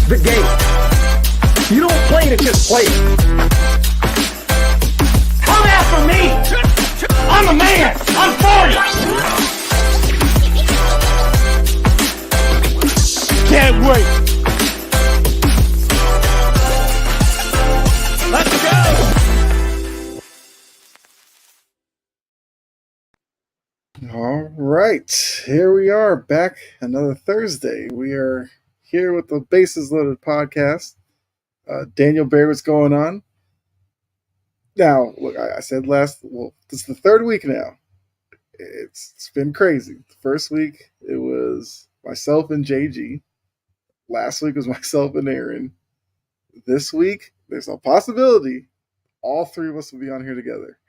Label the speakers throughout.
Speaker 1: the game. You don't play to just play it. Come after me! I'm a man! I'm 40! Can't wait! Let's go!
Speaker 2: All right, here we are back another Thursday. We are here with the Bases Loaded podcast. Daniel Bear, what's going on? Now, look, I said this is the third week now. It's been crazy. The first week, it was myself and JG. Last week was myself and Aaron. This week, there's a possibility all three of us will be on here together.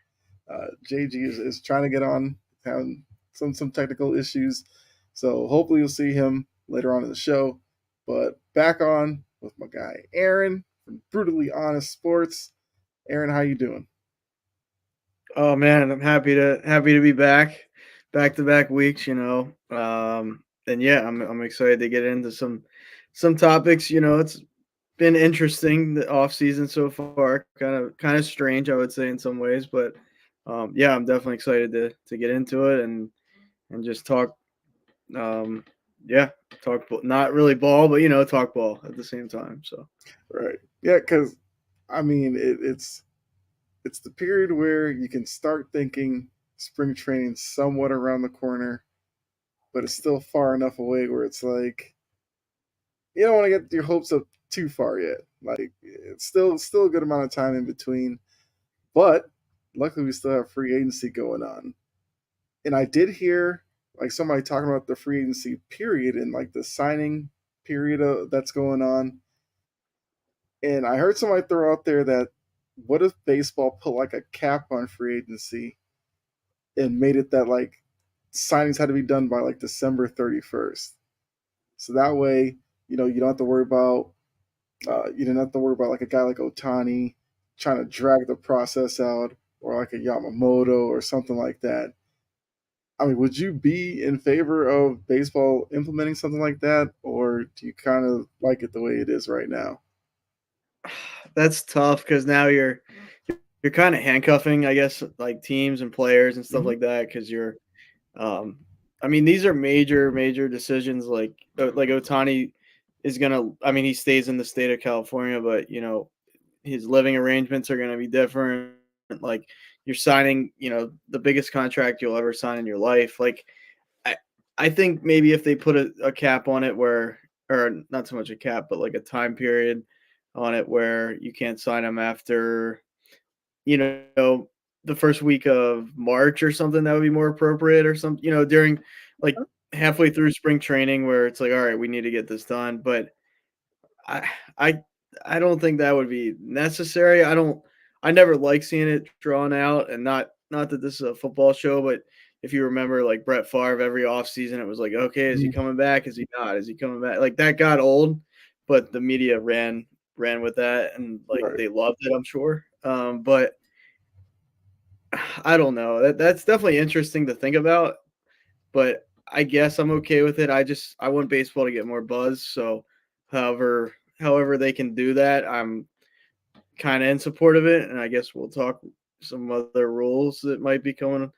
Speaker 2: JG is trying to get on, having some technical issues. So hopefully you'll see him later on in the show. But back on with my guy Aaron from Brutally Honest Sports. Aaron, how you doing?
Speaker 3: Oh man, I'm happy to be back to back weeks, And yeah, I'm excited to get into some topics. It's been interesting the off season so far, kind of strange, I would say, in some ways, but yeah, I'm definitely excited to get into it and just talk. Talk not really ball, but talk ball at the same time. So
Speaker 2: right, yeah, because I mean it's the period where you can start thinking spring training somewhat around the corner, but it's still far enough away where it's like you don't want to get your hopes up too far yet. Like it's still a good amount of time in between, but luckily we still have free agency going on. And I did hear like somebody talking about the free agency period and like the signing period that's going on. And I heard somebody throw out there that what if baseball put like a cap on free agency and made it that like signings had to be done by like December 31st. So that way, you don't have to worry about you didn't have to worry about like a guy like Ohtani trying to drag the process out, or like a Yamamoto or something like that. I mean, would you be in favor of baseball implementing something like that, or do you kind of like it the way it is right now?
Speaker 3: That's tough because now you're kind of handcuffing, I guess, like teams and players and stuff like that because you're I mean, these are major decisions. Like Ohtani is gonna. I mean, he stays in the state of California, but his living arrangements are gonna be different. Like you're signing, the biggest contract you'll ever sign in your life. Like I think maybe if they put a cap on it, or not so much a cap, but like a time period on it where you can't sign him after, the first week of March or something, that would be more appropriate, or something, during like halfway through spring training where it's like, all right, we need to get this done. But I don't think that would be necessary. I never like seeing it drawn out, and not that this is a football show, but if you remember like Brett Favre, every offseason it was like, okay, is he coming back? Is he not? Is he coming back? Like that got old, but the media ran with that, and like
Speaker 2: Right.
Speaker 3: they loved it, I'm sure. But I don't know. That's definitely interesting to think about, but I guess I'm okay with it. I want baseball to get more buzz. So however they can do that, I'm kind of in support of it. And I guess we'll talk some other rules that might be coming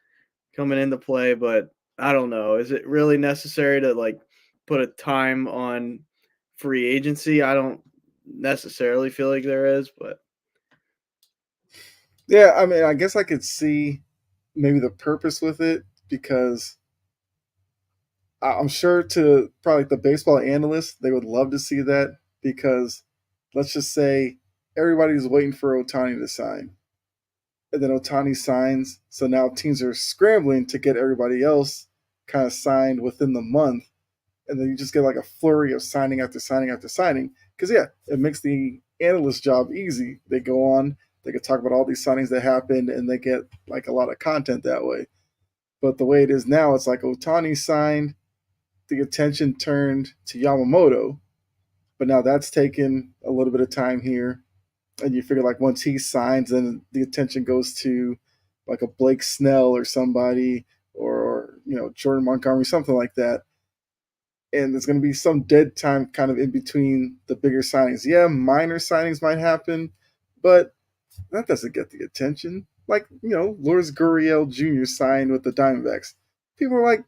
Speaker 3: into play, but I don't know. Is it really necessary to like put a time on free agency? I don't necessarily feel like there is, but
Speaker 2: Yeah, I mean, I guess I could see maybe the purpose with it because I'm sure to probably the baseball analysts, they would love to see that because let's just say everybody's waiting for Ohtani to sign. And then Ohtani signs. So now teams are scrambling to get everybody else kind of signed within the month. And then you just get like a flurry of signing after signing after signing. Because, yeah, it makes the analyst job easy. They go on, they can talk about all these signings that happened, and they get like a lot of content that way. But the way it is now, it's like Ohtani signed, the attention turned to Yamamoto. But now that's taken a little bit of time here. And you figure like once he signs, then the attention goes to like a Blake Snell or somebody, or Jordan Montgomery, something like that. and there's going to be some dead time kind of in between the bigger signings. Yeah, minor signings might happen, but that doesn't get the attention. Like, Lourdes Gurriel Jr. signed with the Diamondbacks. People are like,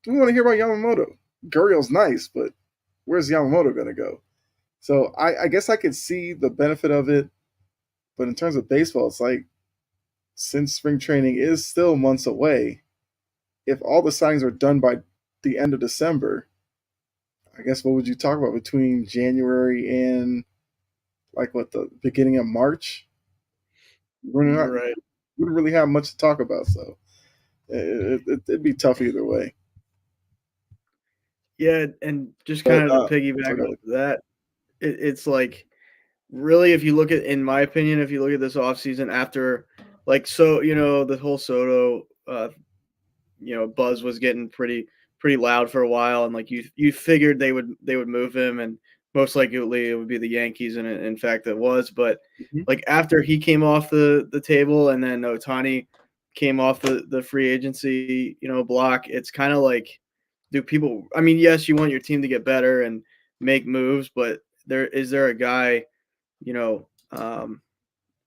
Speaker 2: we want to hear about Yamamoto. Gurriel's nice, but where's Yamamoto going to go? So I guess I could see the benefit of it, but in terms of baseball, it's like, since spring training is still months away, if all the signings are done by the end of December, I guess what would you talk about between January and the beginning of March?
Speaker 3: Right.
Speaker 2: We wouldn't really have much to talk about, so it'd be tough either way.
Speaker 3: Yeah, and just
Speaker 2: But
Speaker 3: kind of to piggyback
Speaker 2: sorry.
Speaker 3: off of that, it's like really, if you look at, in my opinion, if you look at this offseason after, like, so, the whole Soto, buzz was getting pretty loud for a while, and like you figured they would move him, and most likely it would be the Yankees, and in fact it was. But
Speaker 2: Mhm.
Speaker 3: like after he came off the table, and then Ohtani came off the free agency, block, it's kind of like, do people? I mean, yes, you want your team to get better and make moves, but is there a guy, you know,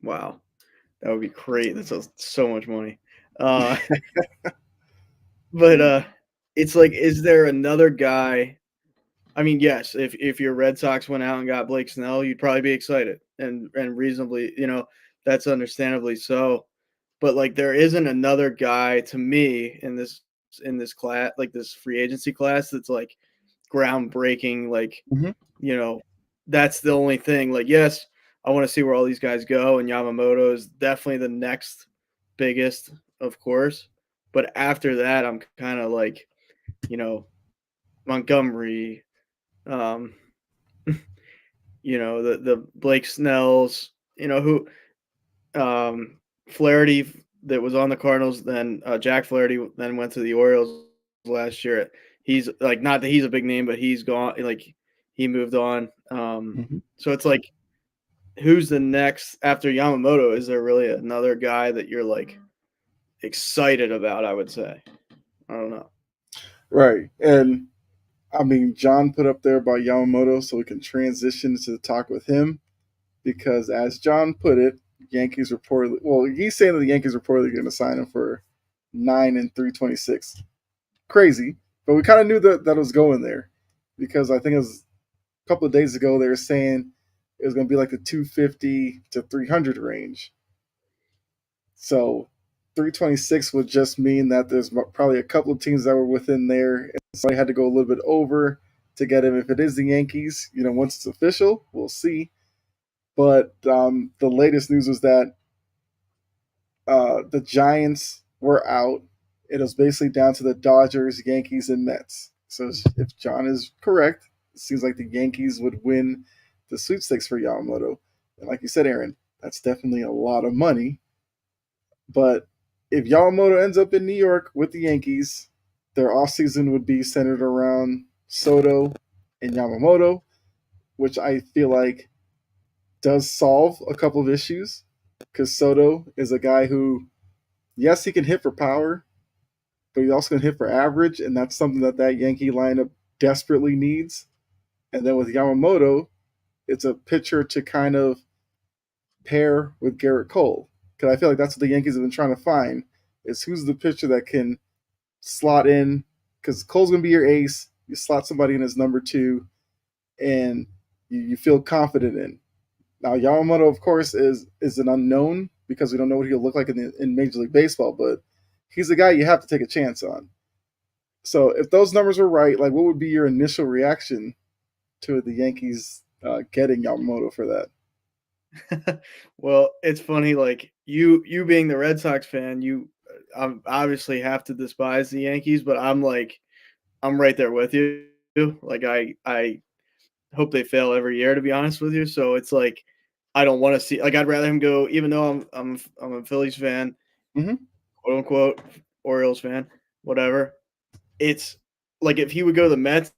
Speaker 3: wow, that would be great. That's so much money. Uh, but it's like, is there another guy? I mean, yes, if your Red Sox went out and got Blake Snell, you'd probably be excited and reasonably, that's understandably so. But like, there isn't another guy to me in this class, like this free agency class, that's like groundbreaking. Like,
Speaker 2: Mhm.
Speaker 3: you know, that's the only thing. Like, yes, I want to see where all these guys go, and Yamamoto is definitely the next biggest, of course. But after that, I'm kind of like, you know, Montgomery, um, the Blake Snells, who, Flaherty, that was on the Cardinals, then Jack Flaherty then went to the Orioles last year. He's like, not that he's a big name, but he's gone. Like, he moved on.
Speaker 2: Mhm.
Speaker 3: So it's like, who's the next after Yamamoto? Is there really another guy that you're like excited about? I would say. I don't know.
Speaker 2: Right. And I mean, John put up there about Yamamoto, so we can transition to the talk with him because, as John put it, Yankees reportedly. Well, he's saying that the Yankees reportedly going to sign him for 9 and 326. Crazy, but we kind of knew that was going there because I think it was a couple of days ago they were saying it was going to be like the 250 to 300 range. So 326 would just mean that there's probably a couple of teams that were within there, and so I had to go a little bit over to get him. If it is the Yankees, once it's official, we'll see. But the latest news was that the Giants were out. It was basically down to the Dodgers, Yankees, and Mets. So if John is correct, it seems like the Yankees would win the sweepstakes for Yamamoto. And like you said, Aaron, that's definitely a lot of money. But if Yamamoto ends up in New York with the Yankees, their offseason would be centered around Soto and Yamamoto, which I feel like does solve a couple of issues because Soto is a guy who, yes, he can hit for power, but he also can hit for average, and that's something that Yankee lineup desperately needs. And then with Yamamoto, it's a pitcher to kind of pair with Garrett Cole because I feel like that's what the Yankees have been trying to find is who's the pitcher that can slot in because Cole's going to be your ace. You slot somebody in as number two, and you feel confident in. Now Yamamoto, of course, is an unknown because we don't know what he'll look like in Major League Baseball, but he's a guy you have to take a chance on. So if those numbers were right, like what would be your initial reaction to the Yankees getting Yamamoto for that?
Speaker 3: Well, it's funny, like you being the Red Sox fan, you obviously have to despise the Yankees, but I'm right there with you. Like, I hope they fail every year, to be honest with you. So it's like, I don't want to see, like, I'd rather him go, even though I'm a Phillies fan,
Speaker 2: Mm-hmm.
Speaker 3: quote unquote, Orioles fan, whatever. It's like, if he would go to the Mets,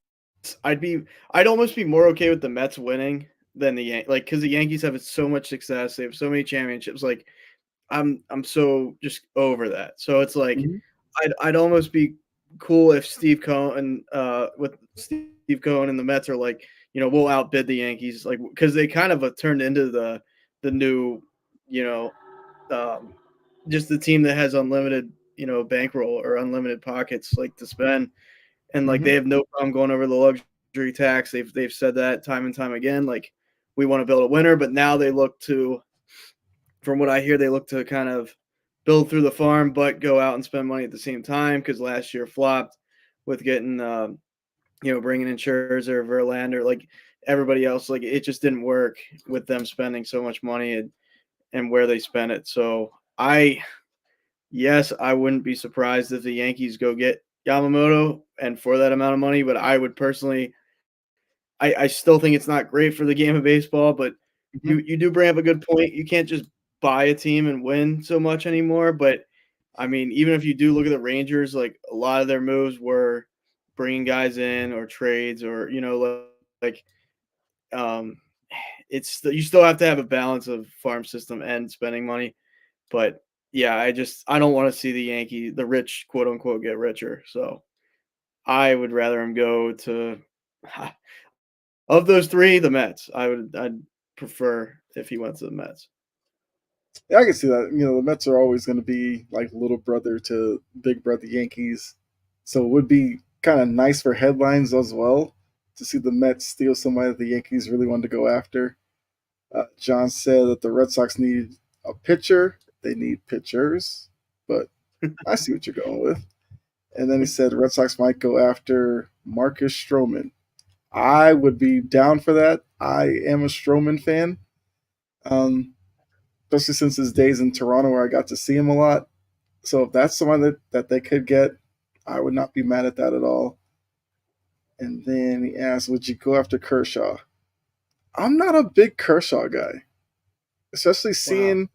Speaker 3: I'd almost be more okay with the Mets winning than the like, because the Yankees have so much success, they have so many championships. Like, I'm so just over that. So it's like,
Speaker 2: Mm-hmm.
Speaker 3: I'd almost be cool if Steve Cohen with Steve Cohen and the Mets are like, we'll outbid the Yankees, like because they kind of turned into the new, you know, just the team that has unlimited, bankroll or unlimited pockets like to spend, and like
Speaker 2: Mm-hmm.
Speaker 3: they have no problem going over the luxury tax. They've said that time and time again. Like we want to build a winner, but now they look to, from what I hear, they look to kind of build through the farm, but go out and spend money at the same time because last year flopped with getting, bringing in Scherzer, Verlander, like everybody else. Like it just didn't work with them spending so much money and where they spent it. So yes, I wouldn't be surprised if the Yankees go get Yamamoto and for that amount of money, but I would personally, I still think it's not great for the game of baseball, but
Speaker 2: Mm-hmm.
Speaker 3: you do bring up a good point. You can't just buy a team and win so much anymore. But I mean, even if you do look at the Rangers, like a lot of their moves were bringing guys in or trades or like um, you still have to have a balance of farm system and spending money. But yeah, I don't want to see the rich quote unquote get richer. So I would rather him go to. Of those three, the Mets. I'd prefer if he went to the Mets.
Speaker 2: Yeah, I can see that. The Mets are always going to be like little brother to big brother Yankees, so it would be kind of nice for headlines as well to see the Mets steal somebody that the Yankees really wanted to go after. John said that the Red Sox need a pitcher. They need pitchers, but I see what you're going with. And then he said the Red Sox might go after Marcus Stroman. I would be down for that. I am a Stroman fan, um, especially since his days in Toronto where I got to see him a lot. So if that's someone that they could get, I would not be mad at that at all. And then he asked, would you go after Kershaw? I'm not a big Kershaw guy, especially
Speaker 3: Wow.
Speaker 2: seeing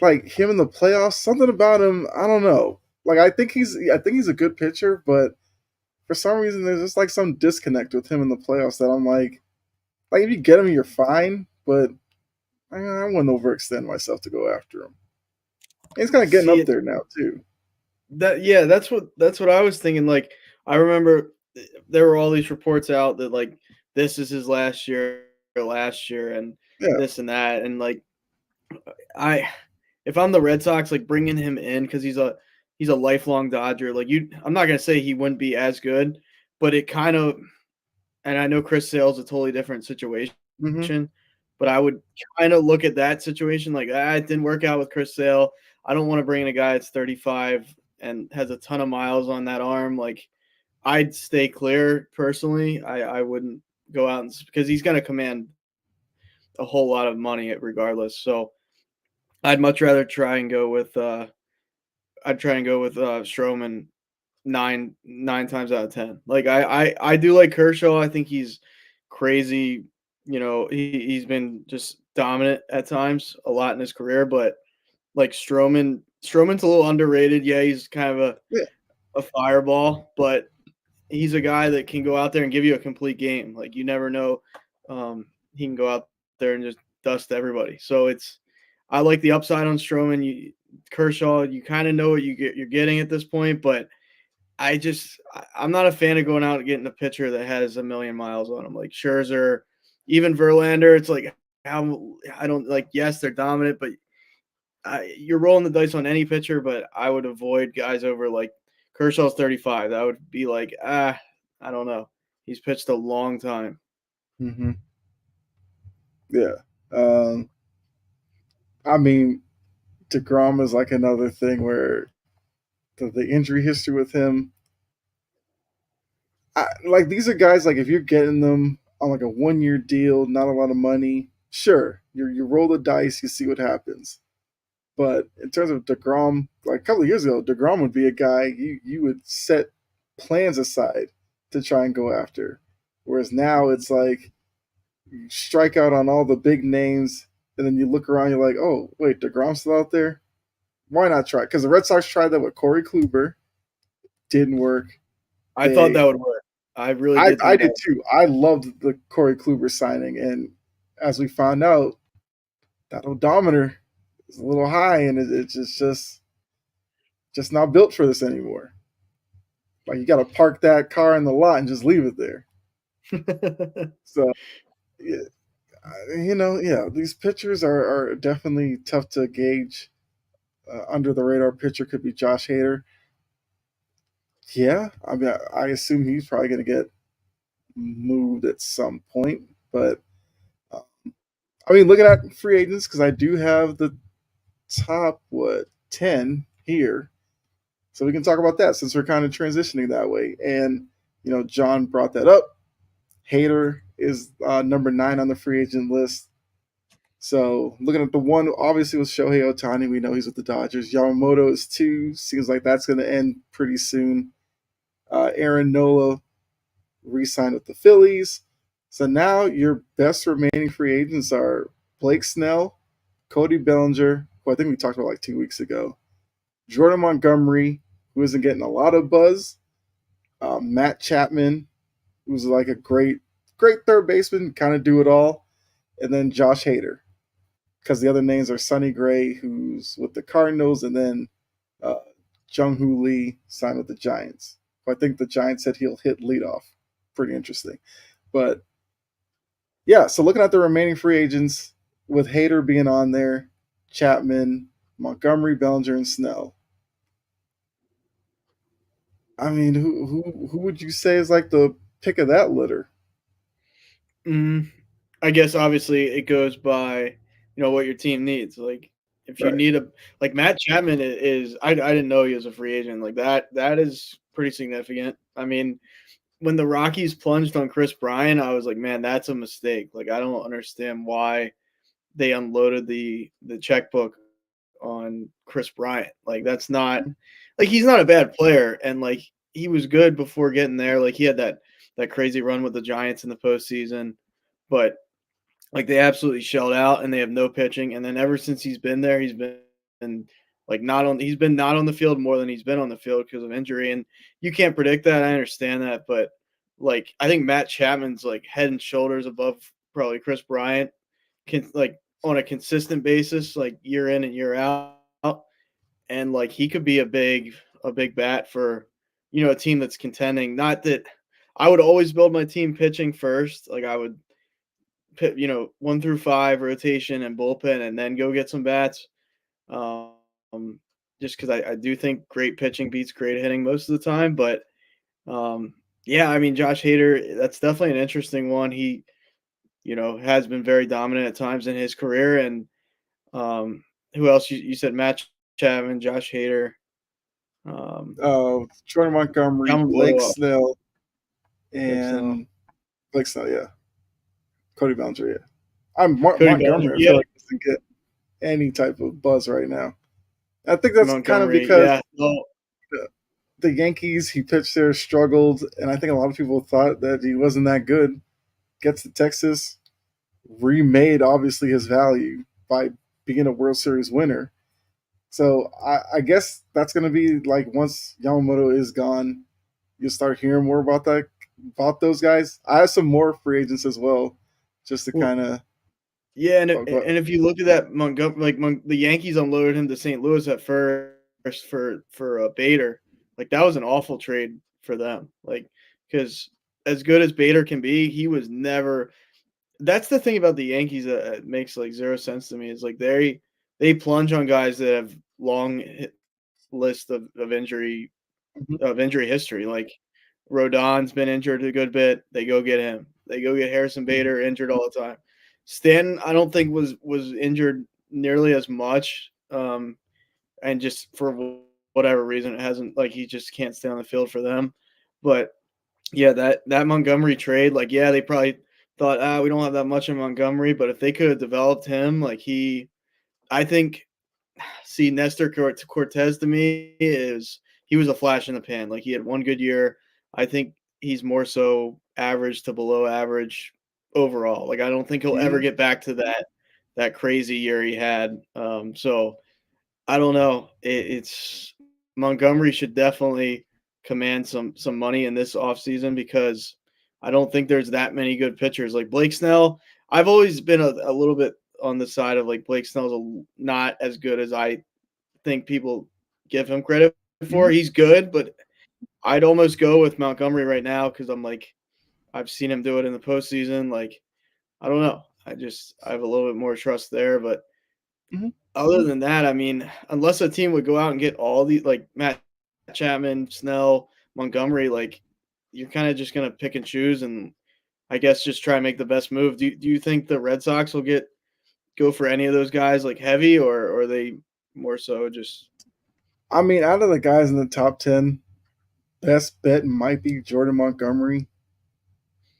Speaker 2: like him in the playoffs. Something about him, I don't know. Like I think he's a good pitcher, but for some reason there's just like some disconnect with him in the playoffs that I'm like if you get him, you're fine, but I wouldn't overextend myself to go after him. And he's kind of getting
Speaker 3: See
Speaker 2: up
Speaker 3: it
Speaker 2: there now too.
Speaker 3: that's what I was thinking. Like I remember there were all these reports out that like this is his last year and
Speaker 2: Yeah.
Speaker 3: this and that and like I if I'm the Red Sox, like bringing him in because he's a lifelong Dodger. Like I'm not gonna say he wouldn't be as good, but it kind of, and I know Chris Sale's a totally different situation,
Speaker 2: Hmm.
Speaker 3: but I would kind of look at that situation like it didn't work out with Chris Sale. I don't want to bring in a guy that's 35 and has a ton of miles on that arm. Like I'd stay clear personally. I wouldn't go out because he's going to command a whole lot of money regardless. So I'd much rather try and go with Stroman nine times out of 10. Like I do like Kershaw. I think he's crazy. He's been just dominant at times, a lot in his career. But like Stroman's a little underrated. Yeah, he's kind of
Speaker 2: Yeah.
Speaker 3: a fireball, but he's a guy that can go out there and give you a complete game. Like you never know, he can go out there and just dust everybody. So I like the upside on Stroman. Kershaw, you kind of know what you're getting at this point, but I'm not a fan of going out and getting a pitcher that has a million miles on him, like Scherzer, even Verlander. It's like how I don't like. Yes, they're dominant, but you're rolling the dice on any pitcher. But I would avoid guys over like Kershaw's 35. That would be like I don't know. He's pitched a long time.
Speaker 2: Hmm. Yeah. Um, I mean, Degrom is like another thing where the injury history with him. Like these are guys like if you're getting them on like a 1 year deal, not a lot of money. Sure, you roll the dice, you see what happens. But in terms of Degrom, like a couple of years ago, Degrom would be a guy you would set plans aside to try and go after. Whereas now it's like you strike out on all the big names, and then you look around, you're like, oh wait, Degrom's still out there. Why not try? Because the Red Sox tried that with Corey Kluber, didn't work.
Speaker 3: I thought
Speaker 2: They,
Speaker 3: that would work. I really
Speaker 2: I,
Speaker 3: did
Speaker 2: I
Speaker 3: think
Speaker 2: did
Speaker 3: that.
Speaker 2: too. I loved the Corey Kluber signing, and as we found out, that odometer is a little high, and it's just not built for this anymore. Like you got to park that car in the lot and just leave it there. So, yeah, these pitchers are definitely tough to gauge. Under the radar pitcher could be Josh Hader. Yeah, I mean, I assume he's probably going to get moved at some point. But uh, I mean, looking at free agents, because I do have the top 10 here, so we can talk about that since we're kind of transitioning that way. And John brought that up. Hader is number 9 on the free agent list. So looking at the one, obviously with Shohei Ohtani, we know he's with the Dodgers. Yamamoto is 2. Seems like that's going to end pretty soon. Aaron Nola re-signed with the Phillies. So now your best remaining free agents are Blake Snell, Cody Bellinger, who I think we talked about like 2 weeks ago, Jordan Montgomery, who isn't getting a lot of buzz, Matt Chapman, who's like a great third baseman, kind of do it all, and then Josh Hader, because the other names are Sonny Gray, who's with the Cardinals, and then Jung Hoo Lee signed with the Giants. I think the Giants said he'll hit leadoff. Pretty interesting. But yeah, so looking at the remaining free agents, with Hader being on there, Chapman, Montgomery, Bellinger, and Snell. I mean, who would you say is like the pick of that litter?
Speaker 3: I guess obviously it goes by what your team needs. Like if you
Speaker 2: Right.
Speaker 3: need like Matt Chapman is I didn't know he was a free agent. Like that is pretty significant. I mean, when the Rockies plunged on Chris Bryant, I was like, man, that's a mistake. Like I don't understand why they unloaded the checkbook on Chris Bryant. Like that's not like he's not a bad player, and like he was good before getting there. Like he had that crazy run with the Giants in the postseason, but like they absolutely shelled out, and they have no pitching. And then ever since he's been there, he's been like not on the field more than he's been on the field because of injury. And you can't predict that. I understand that, but like I think Matt Chapman's like head and shoulders above probably Chris Bryant, can like on a consistent basis, like year in and year out. And like he could be a big bat for a team that's contending. Not that I would always build my team pitching first. Like I would pit 1 through 5 rotation and bullpen, and then go get some bats. Um, just because I do think great pitching beats great hitting most of the time. But yeah, I mean Josh Hader, that's definitely an interesting one. He has been very dominant at times in his career. And who else? You said Matt Chapman, Josh Hader,
Speaker 2: Jordan Montgomery, Blake
Speaker 3: Yamamoto,
Speaker 2: Snell,
Speaker 3: Blake Snell,
Speaker 2: and Blake Snell, yeah. Cody Bellinger, yeah.
Speaker 3: Cody Bellinger,
Speaker 2: Montgomery, I feel
Speaker 3: yeah,
Speaker 2: like doesn't get any type of buzz right now. I think that's kind of
Speaker 3: Montgomery,
Speaker 2: because
Speaker 3: yeah. No,
Speaker 2: the Yankees, he pitched there, struggled, and I think a lot of people thought that he wasn't that good. Gets to Texas, remade obviously his value by being a World Series winner. So I guess that's going to be like once Yamamoto is gone, you'll start hearing more about those guys. I have some more free agents as well, just to
Speaker 3: well,
Speaker 2: kind of.
Speaker 3: yeah, and
Speaker 2: Oh,
Speaker 3: if you look at that Montgomery, like the Yankees unloaded him to St. Louis at first for Bader. Like that was an awful trade for them. Like because as good as Bader can be, he was never. That's the thing about the Yankees that makes like zero sense to me is like they plunge on guys that have long list of injury
Speaker 2: mhm.
Speaker 3: history. Like Rodon's been injured a good bit. They go get him. They go get Harrison Bader injured all the time. Stanton, I don't think was injured nearly as much. And just for whatever reason, it hasn't like he just can't stay on the field for them. But yeah, that Montgomery trade, like yeah, they probably thought we don't have that much in Montgomery, but if they could have developed him, like I think see Nestor Cortez to me he was a flash in the pan. Like he had one good year. I think he's more so average to below average overall. Like I don't think he'll ever
Speaker 2: Yeah.
Speaker 3: get back to that crazy year he had. So I don't know. It's Montgomery should definitely command some money in this offseason because I don't think there's that many good pitchers. Like Blake Snell, I've always been a little bit on the side of like Blake Snell's not as good as I think people give him credit for.
Speaker 2: Mhm.
Speaker 3: He's good, but I'd almost go with Montgomery right now because I'm like, I've seen him do it in the postseason. Like, I don't know. I have a little bit more trust there. But
Speaker 2: Mhm.
Speaker 3: other than that, I mean, unless a team would go out and get all the like Matt Chapman, Snell, Montgomery, like you're kind of just gonna pick and choose and I guess just try and make the best move. Do you think the Red Sox will go for any of those guys like heavy or are they more so just
Speaker 2: I mean, out of the guys in the top 10, best bet might be Jordan Montgomery.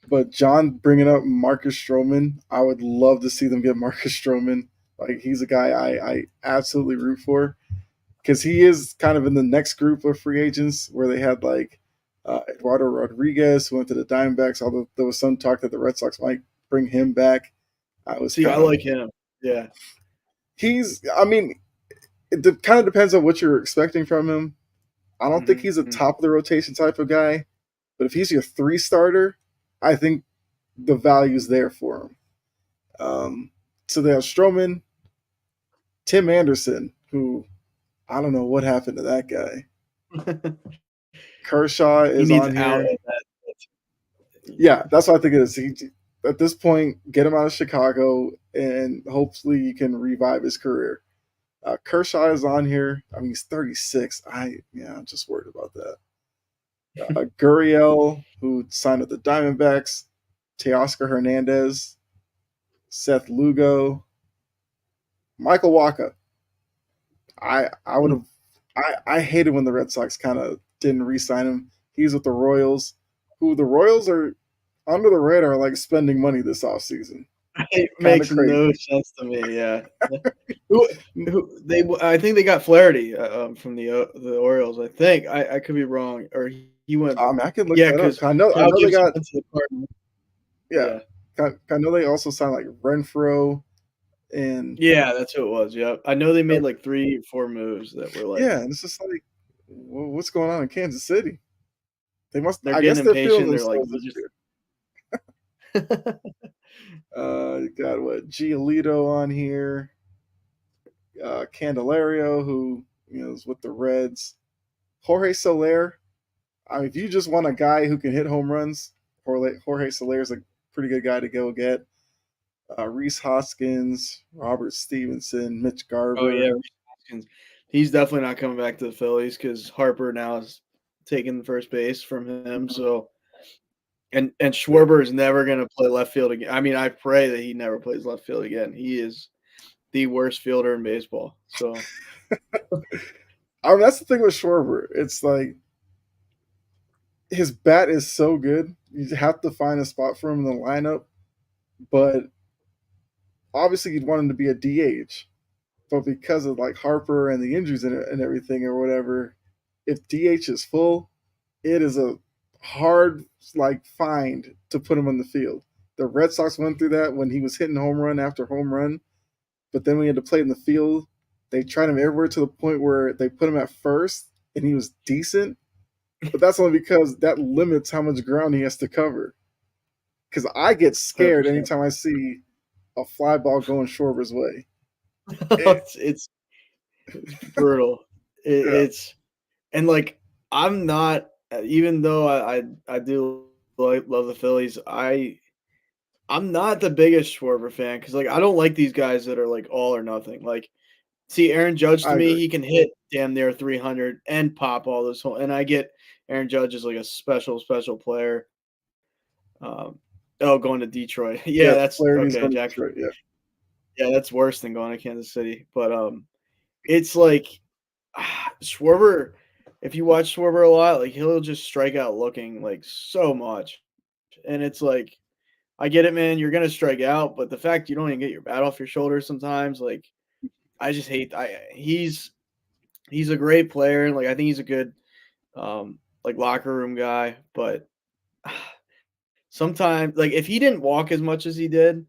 Speaker 2: But John bringing up Marcus Stroman, I would love to see them get Marcus Stroman. Like, he's a guy I absolutely root for because he is kind of in the next group of free agents where they had like Eduardo Rodriguez who went to the Diamondbacks, although there was some talk that the Red Sox might bring him back. I was
Speaker 3: see, I
Speaker 2: kind of
Speaker 3: like him. Yeah.
Speaker 2: I mean, kind of depends on what you're expecting from him. I don't think he's a
Speaker 3: Mhm.
Speaker 2: top of the rotation type of guy, but if he's your 3 starter, I think the value's there for him. So they have Stroman, Tim Anderson, who I don't know what happened to that guy. Kershaw
Speaker 3: He
Speaker 2: is
Speaker 3: needs
Speaker 2: on
Speaker 3: out
Speaker 2: here.
Speaker 3: of that.
Speaker 2: Yeah, that's what I think it is. At this point, get him out of Chicago, and hopefully you can revive his career. Kershaw is on here. I mean, he's 36. I'm just worried about that. Gurriel, who signed with the Diamondbacks, Teoscar Hernandez, Seth Lugo, Michael Waka. I would have I hated when the Red Sox kind of didn't re-sign him. He's with the Royals, who the Royals are under the radar like spending money this offseason.
Speaker 3: It
Speaker 2: Kind of
Speaker 3: makes
Speaker 2: crazy.
Speaker 3: no sense to me. Yeah. who, I think they got Flaherty from the Orioles. I think I could be wrong, or he went.
Speaker 2: I can look
Speaker 3: Yeah,
Speaker 2: that up.
Speaker 3: because
Speaker 2: I know
Speaker 3: Kyle
Speaker 2: they
Speaker 3: Gibson
Speaker 2: got
Speaker 3: went to the Cardinals.
Speaker 2: yeah.
Speaker 3: Yeah,
Speaker 2: I know they also signed like Renfro and
Speaker 3: yeah, that's who it was. Yeah, I know they made like 3 or 4 moves that were like
Speaker 2: yeah, and it's just like what's going on in Kansas City? They must.
Speaker 3: they're
Speaker 2: I guess
Speaker 3: getting
Speaker 2: they're feeling
Speaker 3: impatient. They're like,
Speaker 2: themselves
Speaker 3: we
Speaker 2: this
Speaker 3: just
Speaker 2: year. You got what Giolito on here, Candelario, who is with the Reds, Jorge Soler. I mean, if you just want a guy who can hit home runs, Jorge Soler is a pretty good guy to go get. Reese Hoskins, Robert Stevenson, Mitch
Speaker 3: oh yeah,
Speaker 2: Garver.
Speaker 3: Rhys Hoskins. He's definitely not coming back to the Phillies because Harper now is taking first base from him. So and
Speaker 2: Yeah.
Speaker 3: Schwarber is never gonna play left field again. I mean, I pray that he never plays left field again. He is the worst fielder in baseball. So
Speaker 2: I mean, that's the thing with Schwarber. It's like his bat is so good. You have to find a spot for him in the lineup. But obviously, you'd want him to be a DH. But because of like Harper and the injuries and everything or whatever, if DH is full, it is a hard like find to put him on the field. The Red Sox went through that when he was hitting home run after home run, but then we had to play in the field. They tried him everywhere to the point where they put him at first, and he was decent. But that's only because that limits how much ground he has to cover. Because I get scared
Speaker 3: 100%.
Speaker 2: anytime I see a fly ball going Schwarber's way.
Speaker 3: it's brutal.
Speaker 2: Yeah,
Speaker 3: It's and like I'm not even though I do love the Phillies. I'm not the biggest Schwarber fan because like I don't like these guys that are like all or nothing. Like see Aaron Judge to
Speaker 2: I
Speaker 3: me,
Speaker 2: agree.
Speaker 3: he can hit damn near 300 and pop all this whole. And I get Aaron Judge is like a special player. Going to Detroit. Yeah,
Speaker 2: Yeah,
Speaker 3: that's
Speaker 2: Flaherty's
Speaker 3: okay.
Speaker 2: going to
Speaker 3: Jack.
Speaker 2: Detroit. Yeah,
Speaker 3: Yeah, that's worse than going to Kansas City. But it's like Schwarber. If you watch Schwarber a lot, like he'll just strike out looking like so much, and it's like I get it, man. You're gonna strike out, but the fact you don't even get your bat off your shoulder sometimes, like I just hate. He's a great player, and like I think he's a good like locker room guy, but sometimes like if he didn't walk as much as he did,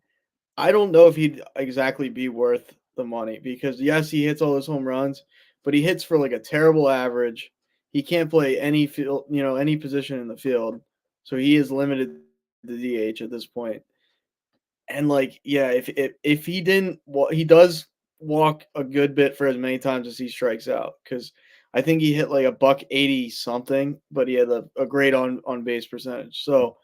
Speaker 3: I don't know if he'd exactly be worth the money because yes, he hits all those home runs, but he hits for like a terrible average. He can't play any field, any position in the field, so he is limited to DH at this point. And like, yeah, if he didn't, he does walk a good bit for as many times as he strikes out because I think he hit like a buck 80 something, but he had a great on base percentage. So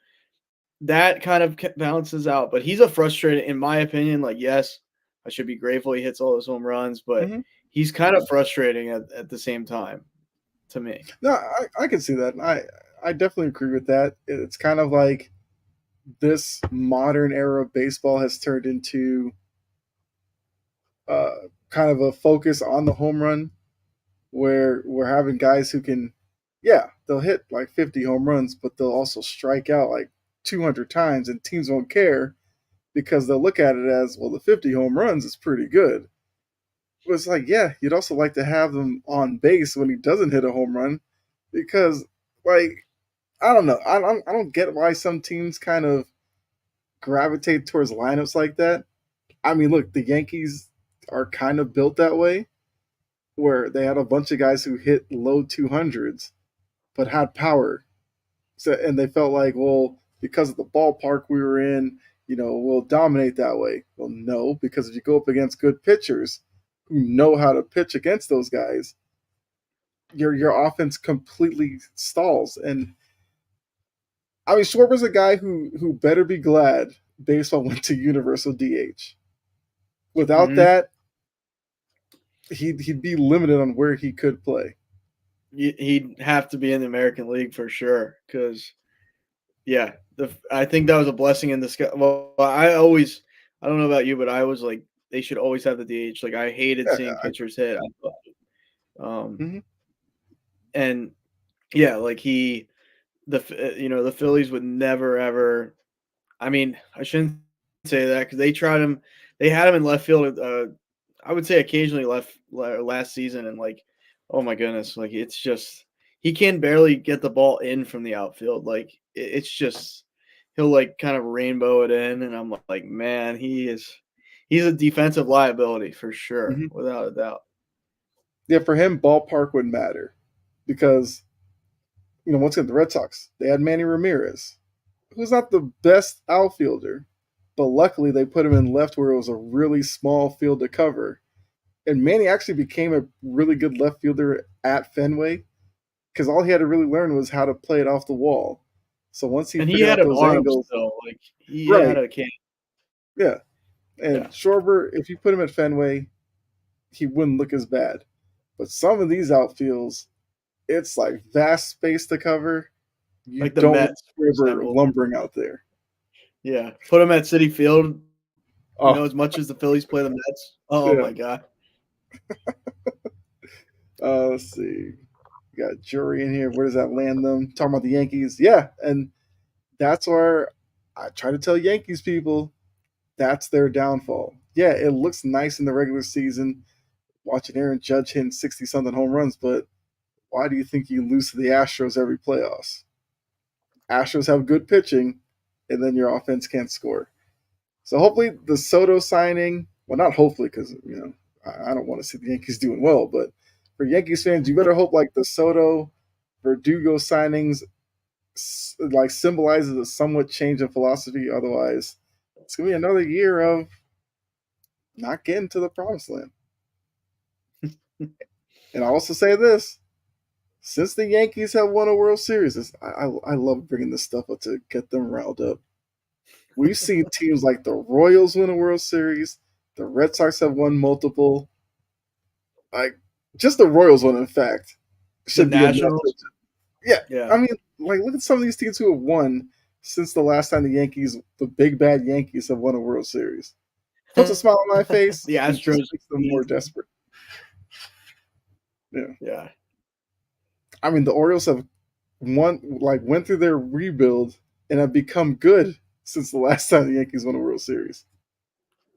Speaker 3: that kind of balances out. But he's a frustrating, in my opinion. Like, yes, I should be grateful he hits all those home runs, but
Speaker 2: Mhm.
Speaker 3: he's kind of frustrating at the same time to me.
Speaker 2: No, I can see that. I definitely agree with that. It's kind of like this modern era of baseball has turned into kind of a focus on the home run, where we're having guys who can, yeah, they'll hit like 50 home runs, but they'll also strike out like 200 times, and teams won't care because they'll look at it as, well, the 50 home runs is pretty good. But it's like, yeah, you'd also like to have them on base when he doesn't hit a home run because, like, I don't know. I don't get why some teams kind of gravitate towards lineups like that. I mean, look, the Yankees are kind of built that way, where they had a bunch of guys who hit low 200s but had power. So, and they felt like, well, because of the ballpark we were in, we'll dominate that way. Well, no, because if you go up against good pitchers who know how to pitch against those guys, your offense completely stalls. And I mean, Schwarber's a guy who better be glad baseball went to universal DH. Without
Speaker 3: Hmm.
Speaker 2: that, he'd be limited on where he could play.
Speaker 3: He'd have to be in the American League for sure. Because yeah, I think that was a blessing in disguise. Well, I don't know about you, but I was like, they should always have the DH. Like, I hated
Speaker 2: Yeah,
Speaker 3: seeing pitchers hit.
Speaker 2: mhm.
Speaker 3: And yeah, like the Phillies would never ever. I mean, I shouldn't say that because they tried him. They had him in left field. I would say occasionally last season, and like, oh my goodness, like it's just he can barely get the ball in from the outfield. Like it's just he'll like kind of rainbow it in, and I'm like, man, he's a defensive liability for sure,
Speaker 2: Mhm.
Speaker 3: without a doubt.
Speaker 2: Yeah, for him, ballpark would matter because once again, the Red Sox, they had Manny Ramirez, who's not the best outfielder, but luckily they put him in left where it was a really small field to cover. And Manny actually became a really good left fielder at Fenway because all he had to really learn was how to play it off the wall. So once he
Speaker 3: And he
Speaker 2: figured
Speaker 3: had
Speaker 2: out
Speaker 3: an
Speaker 2: those
Speaker 3: arm
Speaker 2: angles,
Speaker 3: still, like he had
Speaker 2: right?
Speaker 3: a can.
Speaker 2: Yeah, and
Speaker 3: Yeah,
Speaker 2: Schwarber, if you put him at Fenway, he wouldn't look as bad. But some of these outfields, it's like vast space to cover. You
Speaker 3: like the
Speaker 2: don't want
Speaker 3: Mets, for
Speaker 2: Schwarber
Speaker 3: example.
Speaker 2: lumbering out there.
Speaker 3: Yeah, put him at City Field.
Speaker 2: Oh,
Speaker 3: As much as the Phillies play the Mets. Oh
Speaker 2: yeah.
Speaker 3: my god.
Speaker 2: Let's see. We got Jury in here. Where does that land them? Talking about the Yankees. Yeah, and that's where I try to tell Yankees people that's their downfall. Yeah, it looks nice in the regular season watching Aaron Judge hitting 60 something home runs, but why do you think you lose to the Astros every playoffs? Astros have good pitching, and then your offense can't score. So hopefully the Soto signing, well, not hopefully because, I don't want to see the Yankees doing well, but for Yankees fans, you better hope like the Soto Verdugo signings like symbolizes a somewhat change in philosophy. Otherwise, it's gonna be another year of not getting to the promised land. And I also say this: since the Yankees have won a World Series, I love bringing this stuff up to get them riled up. We've seen teams like the Royals win a World Series. The Red Sox have won multiple. Like just the Royals one, in fact,
Speaker 3: The
Speaker 2: should be enough to.
Speaker 3: Nationals.
Speaker 2: Yeah,
Speaker 3: Yeah.
Speaker 2: I mean, like look at some of these teams who have won since the last time the big bad Yankees, have won a World Series. Puts a smile on my face
Speaker 3: The
Speaker 2: and just
Speaker 3: Astros.
Speaker 2: makes them more desperate. Yeah,
Speaker 3: Yeah.
Speaker 2: I mean the Orioles have went through their rebuild and have become good since the last time the Yankees won a World Series.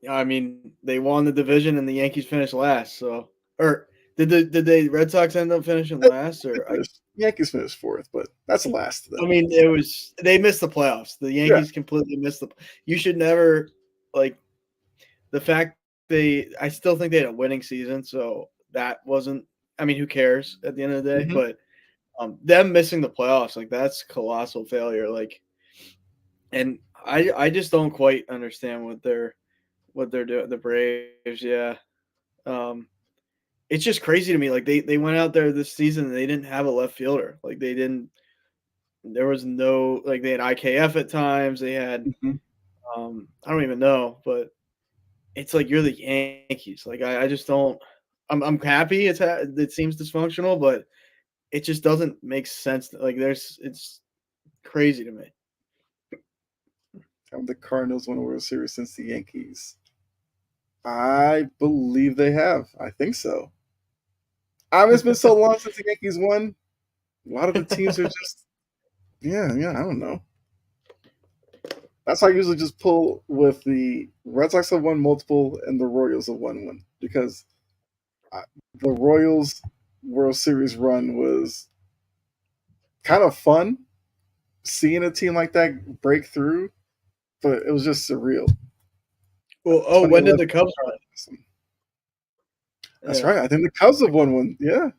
Speaker 3: I mean, they won the division and the Yankees finished last. So, or did the Red Sox end up finishing last?
Speaker 2: Yankees finished fourth, but that's last to
Speaker 3: I
Speaker 2: them.
Speaker 3: mean, they missed the playoffs. The
Speaker 2: Yeah,
Speaker 3: Yankees completely missed the. You should never like the fact I still think they had a winning season. So that wasn't. I mean, who cares at the end of the day?
Speaker 2: hmm
Speaker 3: But them missing the playoffs, like that's colossal failure. Like, and I just don't quite understand what they're doing. The Braves, yeah. Um, it's just crazy to me. Like they went out there this season and they didn't have a left fielder. Like they didn't. there was no like they had IKF at times. They had
Speaker 2: Mhm.
Speaker 3: I don't even know, but it's like you're the Yankees. Like I just don't. I'm happy it seems dysfunctional, but it just doesn't make sense. Like it's crazy to me.
Speaker 2: Have the Cardinals won a World Series since the Yankees? I believe they have. I think so. I mean, it's been so long since the Yankees won. A lot of the teams are just, yeah. I don't know. That's why I usually just pull with the Red Sox have won multiple and the Royals have won one because the Royals World Series run was kind of fun seeing a team like that break through, but it was just surreal.
Speaker 3: Well, when did the Cubs
Speaker 2: run? That's right. I think the Cubs have won one. Yeah.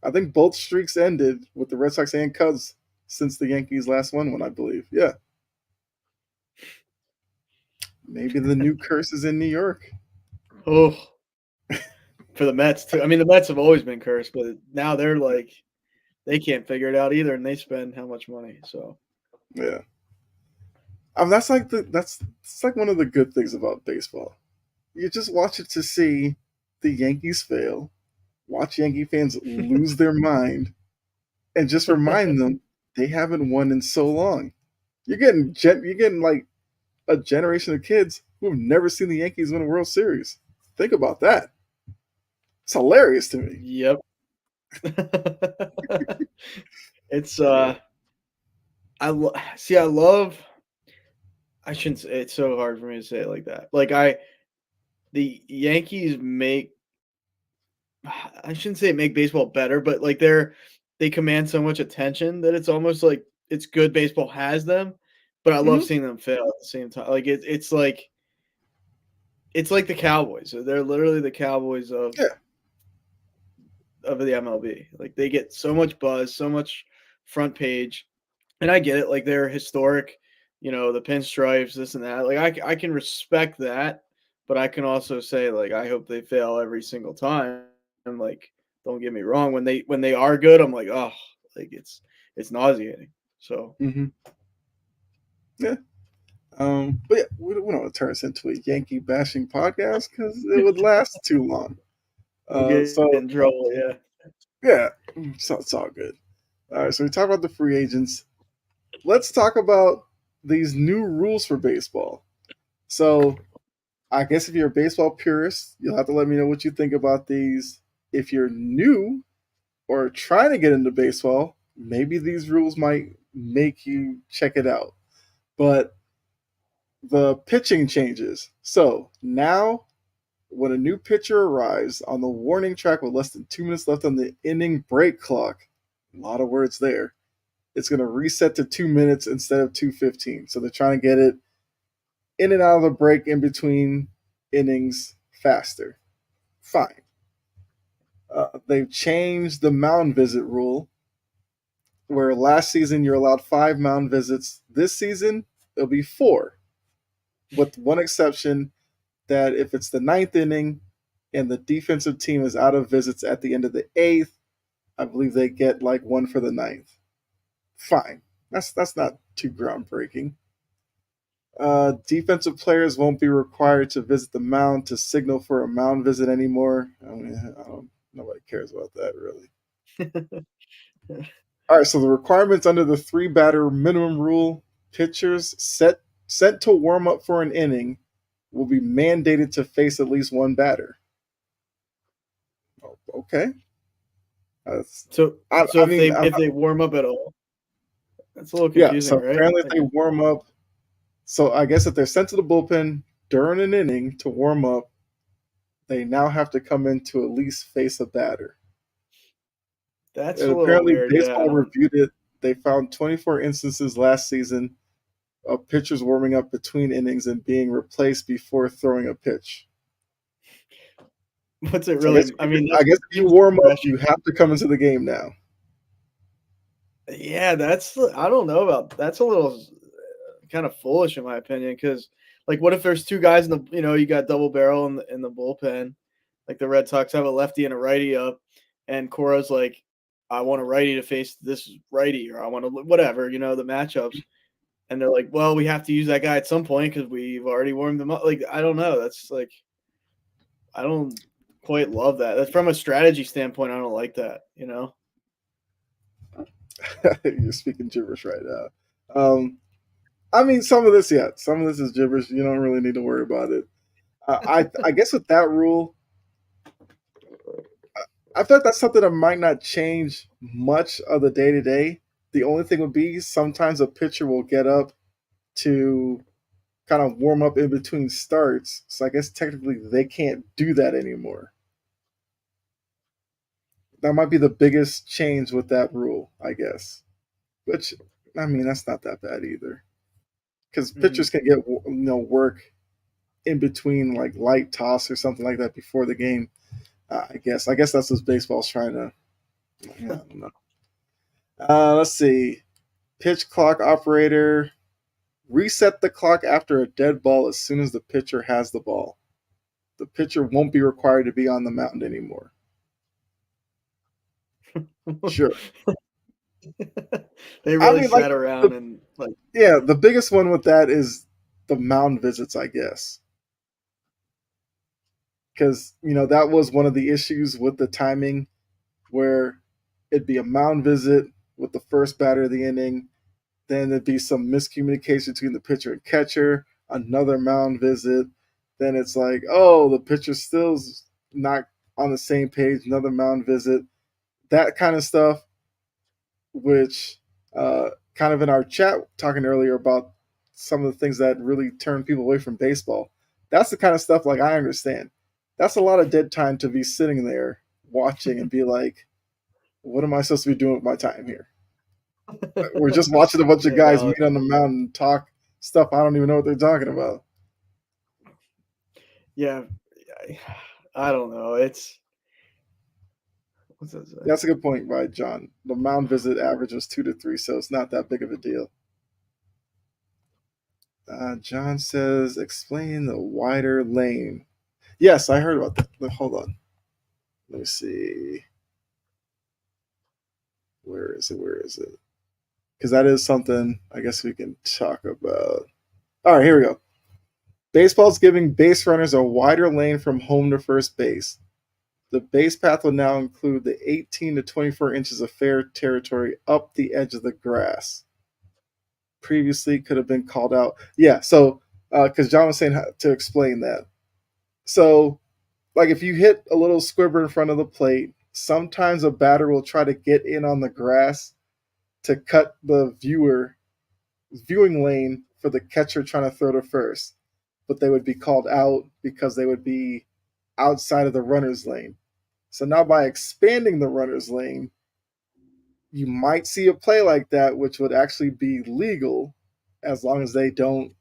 Speaker 2: I think both streaks ended with the Red Sox and Cubs since the Yankees last won one, I believe. Yeah. Maybe the new curse is in New York.
Speaker 3: Oh, for the Mets too. I mean, the Mets have always been cursed, but now they're like they can't figure it out either, and they spend how much money. So
Speaker 2: yeah, that's like it's like one of the good things about baseball. You just watch it to see the Yankees fail, watch Yankee fans lose their mind, and just remind them they haven't won in so long. You're getting like a generation of kids who have never seen the Yankees win a World Series. Think about that. It's hilarious to me.
Speaker 3: Yep. It's I shouldn't say it's so hard for me to say it like that. Like the Yankees I shouldn't say make baseball better, but like they command so much attention that it's almost like it's good baseball has them, but I love seeing them fail at the same time. Like it's like the Cowboys. They're literally the Cowboys of the MLB. Like they get so much buzz, so much front page. And I get it, like they're historic, the pinstripes, this and that. Like I can respect that, but I can also say like I hope they fail every single time. And like don't get me wrong, when they are good, I'm like, oh, like it's nauseating. So
Speaker 2: yeah. But yeah, we don't want to turn this into a Yankee bashing podcast because it would last too long.
Speaker 3: We'll get in trouble,
Speaker 2: yeah, so it's all good. All right, so we talk about the free agents. Let's talk about these new rules for baseball. So, I guess if you're a baseball purist, you'll have to let me know what you think about these. If you're new or trying to get into baseball, maybe these rules might make you check it out. But the pitching changes. So now, when a new pitcher arrives on the warning track with less than 2 minutes left on the inning break clock, a lot of words there, it's going to reset to 2 minutes instead of 2:15. So they're trying to get it in and out of the break in between innings faster. Fine. They've changed the mound visit rule, where last season you're allowed 5 mound visits. This season, it'll be 4, with one exception that if it's the 9th inning and the defensive team is out of visits at the end of the 8th, I believe they get like 1 for the 9th. Fine. That's not too groundbreaking. Defensive players won't be required to visit the mound to signal for a mound visit anymore. I mean, nobody cares about that, really. All right, so the requirements under the 3-batter minimum rule: pitchers sent to warm up for an inning will be mandated to face at least 1 batter. Oh, okay.
Speaker 3: If they warm up at all, that's a little confusing,
Speaker 2: yeah. So
Speaker 3: right?
Speaker 2: apparently, if they warm up, so I guess if they're sent to the bullpen during an inning to warm up, they now have to come in to at least face a batter.
Speaker 3: That's
Speaker 2: and
Speaker 3: a
Speaker 2: apparently
Speaker 3: little weird.
Speaker 2: Baseball reviewed it. They found 24 instances last season of pitchers warming up between innings and being replaced before throwing a pitch.
Speaker 3: What's it really?
Speaker 2: I guess if you warm up, you have to come into the game now.
Speaker 3: Yeah, I don't know about that's a little kind of foolish in my opinion, because like what if there's 2 guys in the you got double barrel in the bullpen, like the Red Sox have a lefty and a righty up, and Cora's like I want a righty to face this righty, or I want to whatever, the matchups. And they're like, well, we have to use that guy at some point because we've already warmed them up. Like, I don't know. That's like, I don't quite love that. That's from a strategy standpoint. I don't like that,
Speaker 2: You're speaking gibberish right now. I mean, some of this is gibberish. You don't really need to worry about it. I guess with that rule, I feel like that's something that might not change much of the day to day. The only thing would be sometimes a pitcher will get up to kind of warm up in between starts. So I guess technically they can't do that anymore. That might be the biggest change with that rule, I guess. Which, I mean, that's not that bad either. Because pitchers can get work in between like light toss or something like that before the game. I guess that's what baseball's trying to. I don't know. Let's see. Pitch clock operator. Reset the clock after a dead ball as soon as the pitcher has the ball. The pitcher won't be required to be on the mound anymore. Sure.
Speaker 3: They really sat around and like.
Speaker 2: Yeah, the biggest one with that is the mound visits, I guess. Because, that was one of the issues with the timing where it'd be a mound visit with the first batter of the inning. Then there'd be some miscommunication between the pitcher and catcher, another mound visit. Then it's like, oh, the pitcher still's not on the same page, another mound visit. That kind of stuff, which kind of in our chat talking earlier about some of the things that really turn people away from baseball. That's the kind of stuff like I understand. That's a lot of dead time to be sitting there watching and be like, what am I supposed to be doing with my time here? We're just watching a bunch of guys meet on the mountain and talk stuff I don't even know what they're talking about.
Speaker 3: Yeah, I don't know.
Speaker 2: That's a good point, right, John? The mound visit average was 2 to 3, so it's not that big of a deal. John says, explain the wider lane. Yes, I heard about that. Hold on. Let me see. Where is it? Because that is something I guess we can talk about. All right, here we go. Baseball's giving base runners a wider lane from home to first base. The base path will now include the 18 to 24 inches of fair territory up the edge of the grass. Previously could have been called out. Yeah, so because John was saying to explain that. So, like if you hit a little squibber in front of the plate, sometimes a batter will try to get in on the grass to cut the viewing lane for the catcher trying to throw to first. But they would be called out because they would be outside of the runner's lane. So now by expanding the runner's lane, you might see a play like that, which would actually be legal as long as they don't,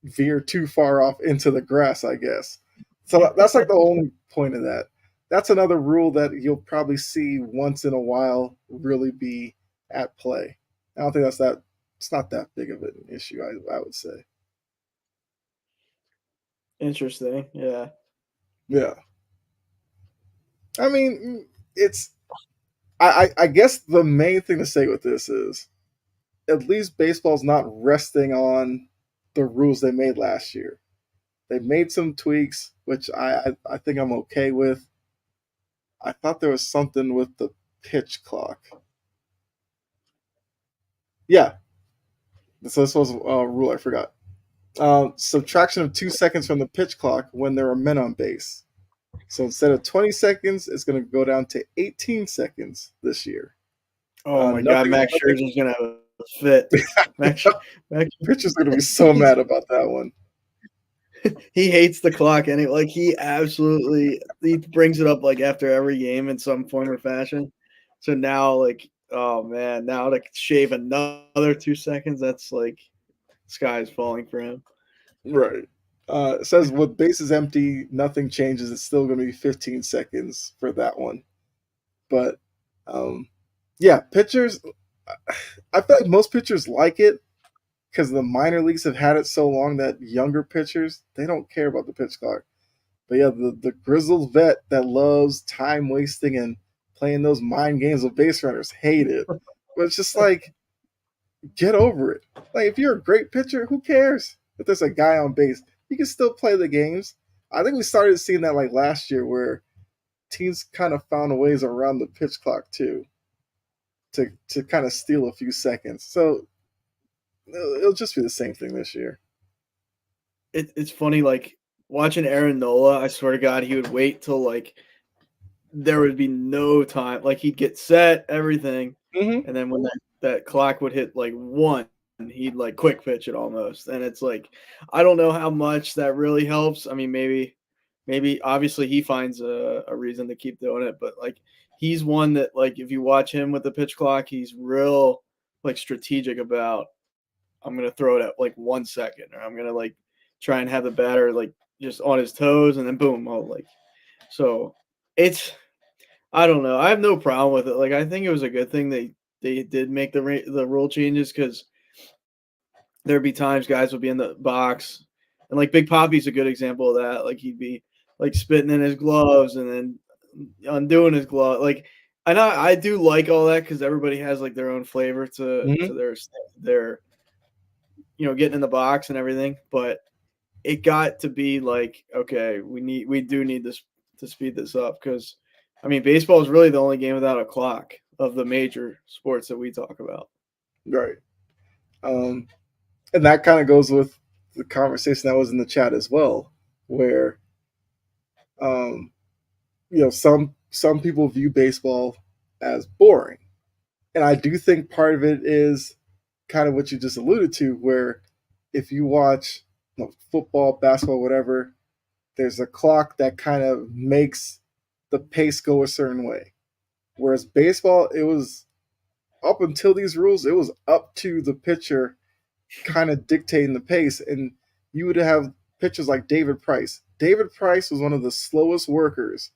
Speaker 2: veer too far off into the grass, I guess. So that's like the only point of that. That's another rule that you'll probably see once in a while really be at play. I don't think it's not that big of an issue, I would say.
Speaker 3: Interesting. Yeah.
Speaker 2: Yeah. I mean, I guess the main thing to say with this is at least baseball's not resting on the rules they made last year. They made some tweaks, which I think I'm okay with. I thought there was something with the pitch clock. Yeah. So this was a rule I forgot. Subtraction of 2 seconds from the pitch clock when there are men on base. So instead of 20 seconds, it's going to go down to 18 seconds this year.
Speaker 3: Oh my God, Max Scherzer's going to fit. Max
Speaker 2: Pitcher's going to be so mad about that one.
Speaker 3: He hates the clock, and he brings it up like after every game in some form or fashion. So now, oh man, now to shave another 2 seconds, that's like sky's falling for him.
Speaker 2: Right. It says with bases empty, nothing changes. It's still going to be 15 seconds for that one. But yeah, pitchers. I feel like most pitchers like it because the minor leagues have had it so long that younger pitchers, they don't care about the pitch clock. But yeah, the grizzled vet that loves time wasting and playing those mind games with base runners. Hate it. But it's just like, get over it. Like, if you're a great pitcher, who cares if there's a guy on base? You can still play the games. I think we started seeing that like last year where teams kind of found ways around the pitch clock too to kind of steal a few seconds. So it'll just be the same thing this year.
Speaker 3: It's funny, like watching Aaron Nola. I swear to God, he would wait till like there would be no time. Like he'd get set, everything,
Speaker 2: Mm-hmm.
Speaker 3: and then when that clock would hit like 1, he'd like quick pitch it almost. And it's like I don't know how much that really helps. I mean, maybe obviously he finds a reason to keep doing it, but like he's one that like if you watch him with the pitch clock, he's real like strategic about I'm gonna throw it at like 1 second, or I'm gonna like try and have the batter like just on his toes, and then boom, I'll like. So it's I don't know. I have no problem with it. Like I think it was a good thing they did make the rule changes because there'd be times guys would be in the box, and like Big Poppy's a good example of that. Like he'd be like spitting in his gloves and then undoing his glove. Like I do like all that because everybody has like their own flavor to
Speaker 2: Mm-hmm.
Speaker 3: their getting in the box and everything. But it got to be like okay, we do need this to speed this up because I mean baseball is really the only game without a clock of the major sports that we talk about.
Speaker 2: Right. And that kind of goes with the conversation that was in the chat as well, where um, some people view baseball as boring, and I do think part of it is kind of what you just alluded to, where if you watch football, basketball, whatever, there's a clock that kind of makes the pace go a certain way. Whereas baseball, it was up until these rules, it was up to the pitcher kind of dictating the pace. And you would have pitchers like David Price. David Price was one of the slowest workers.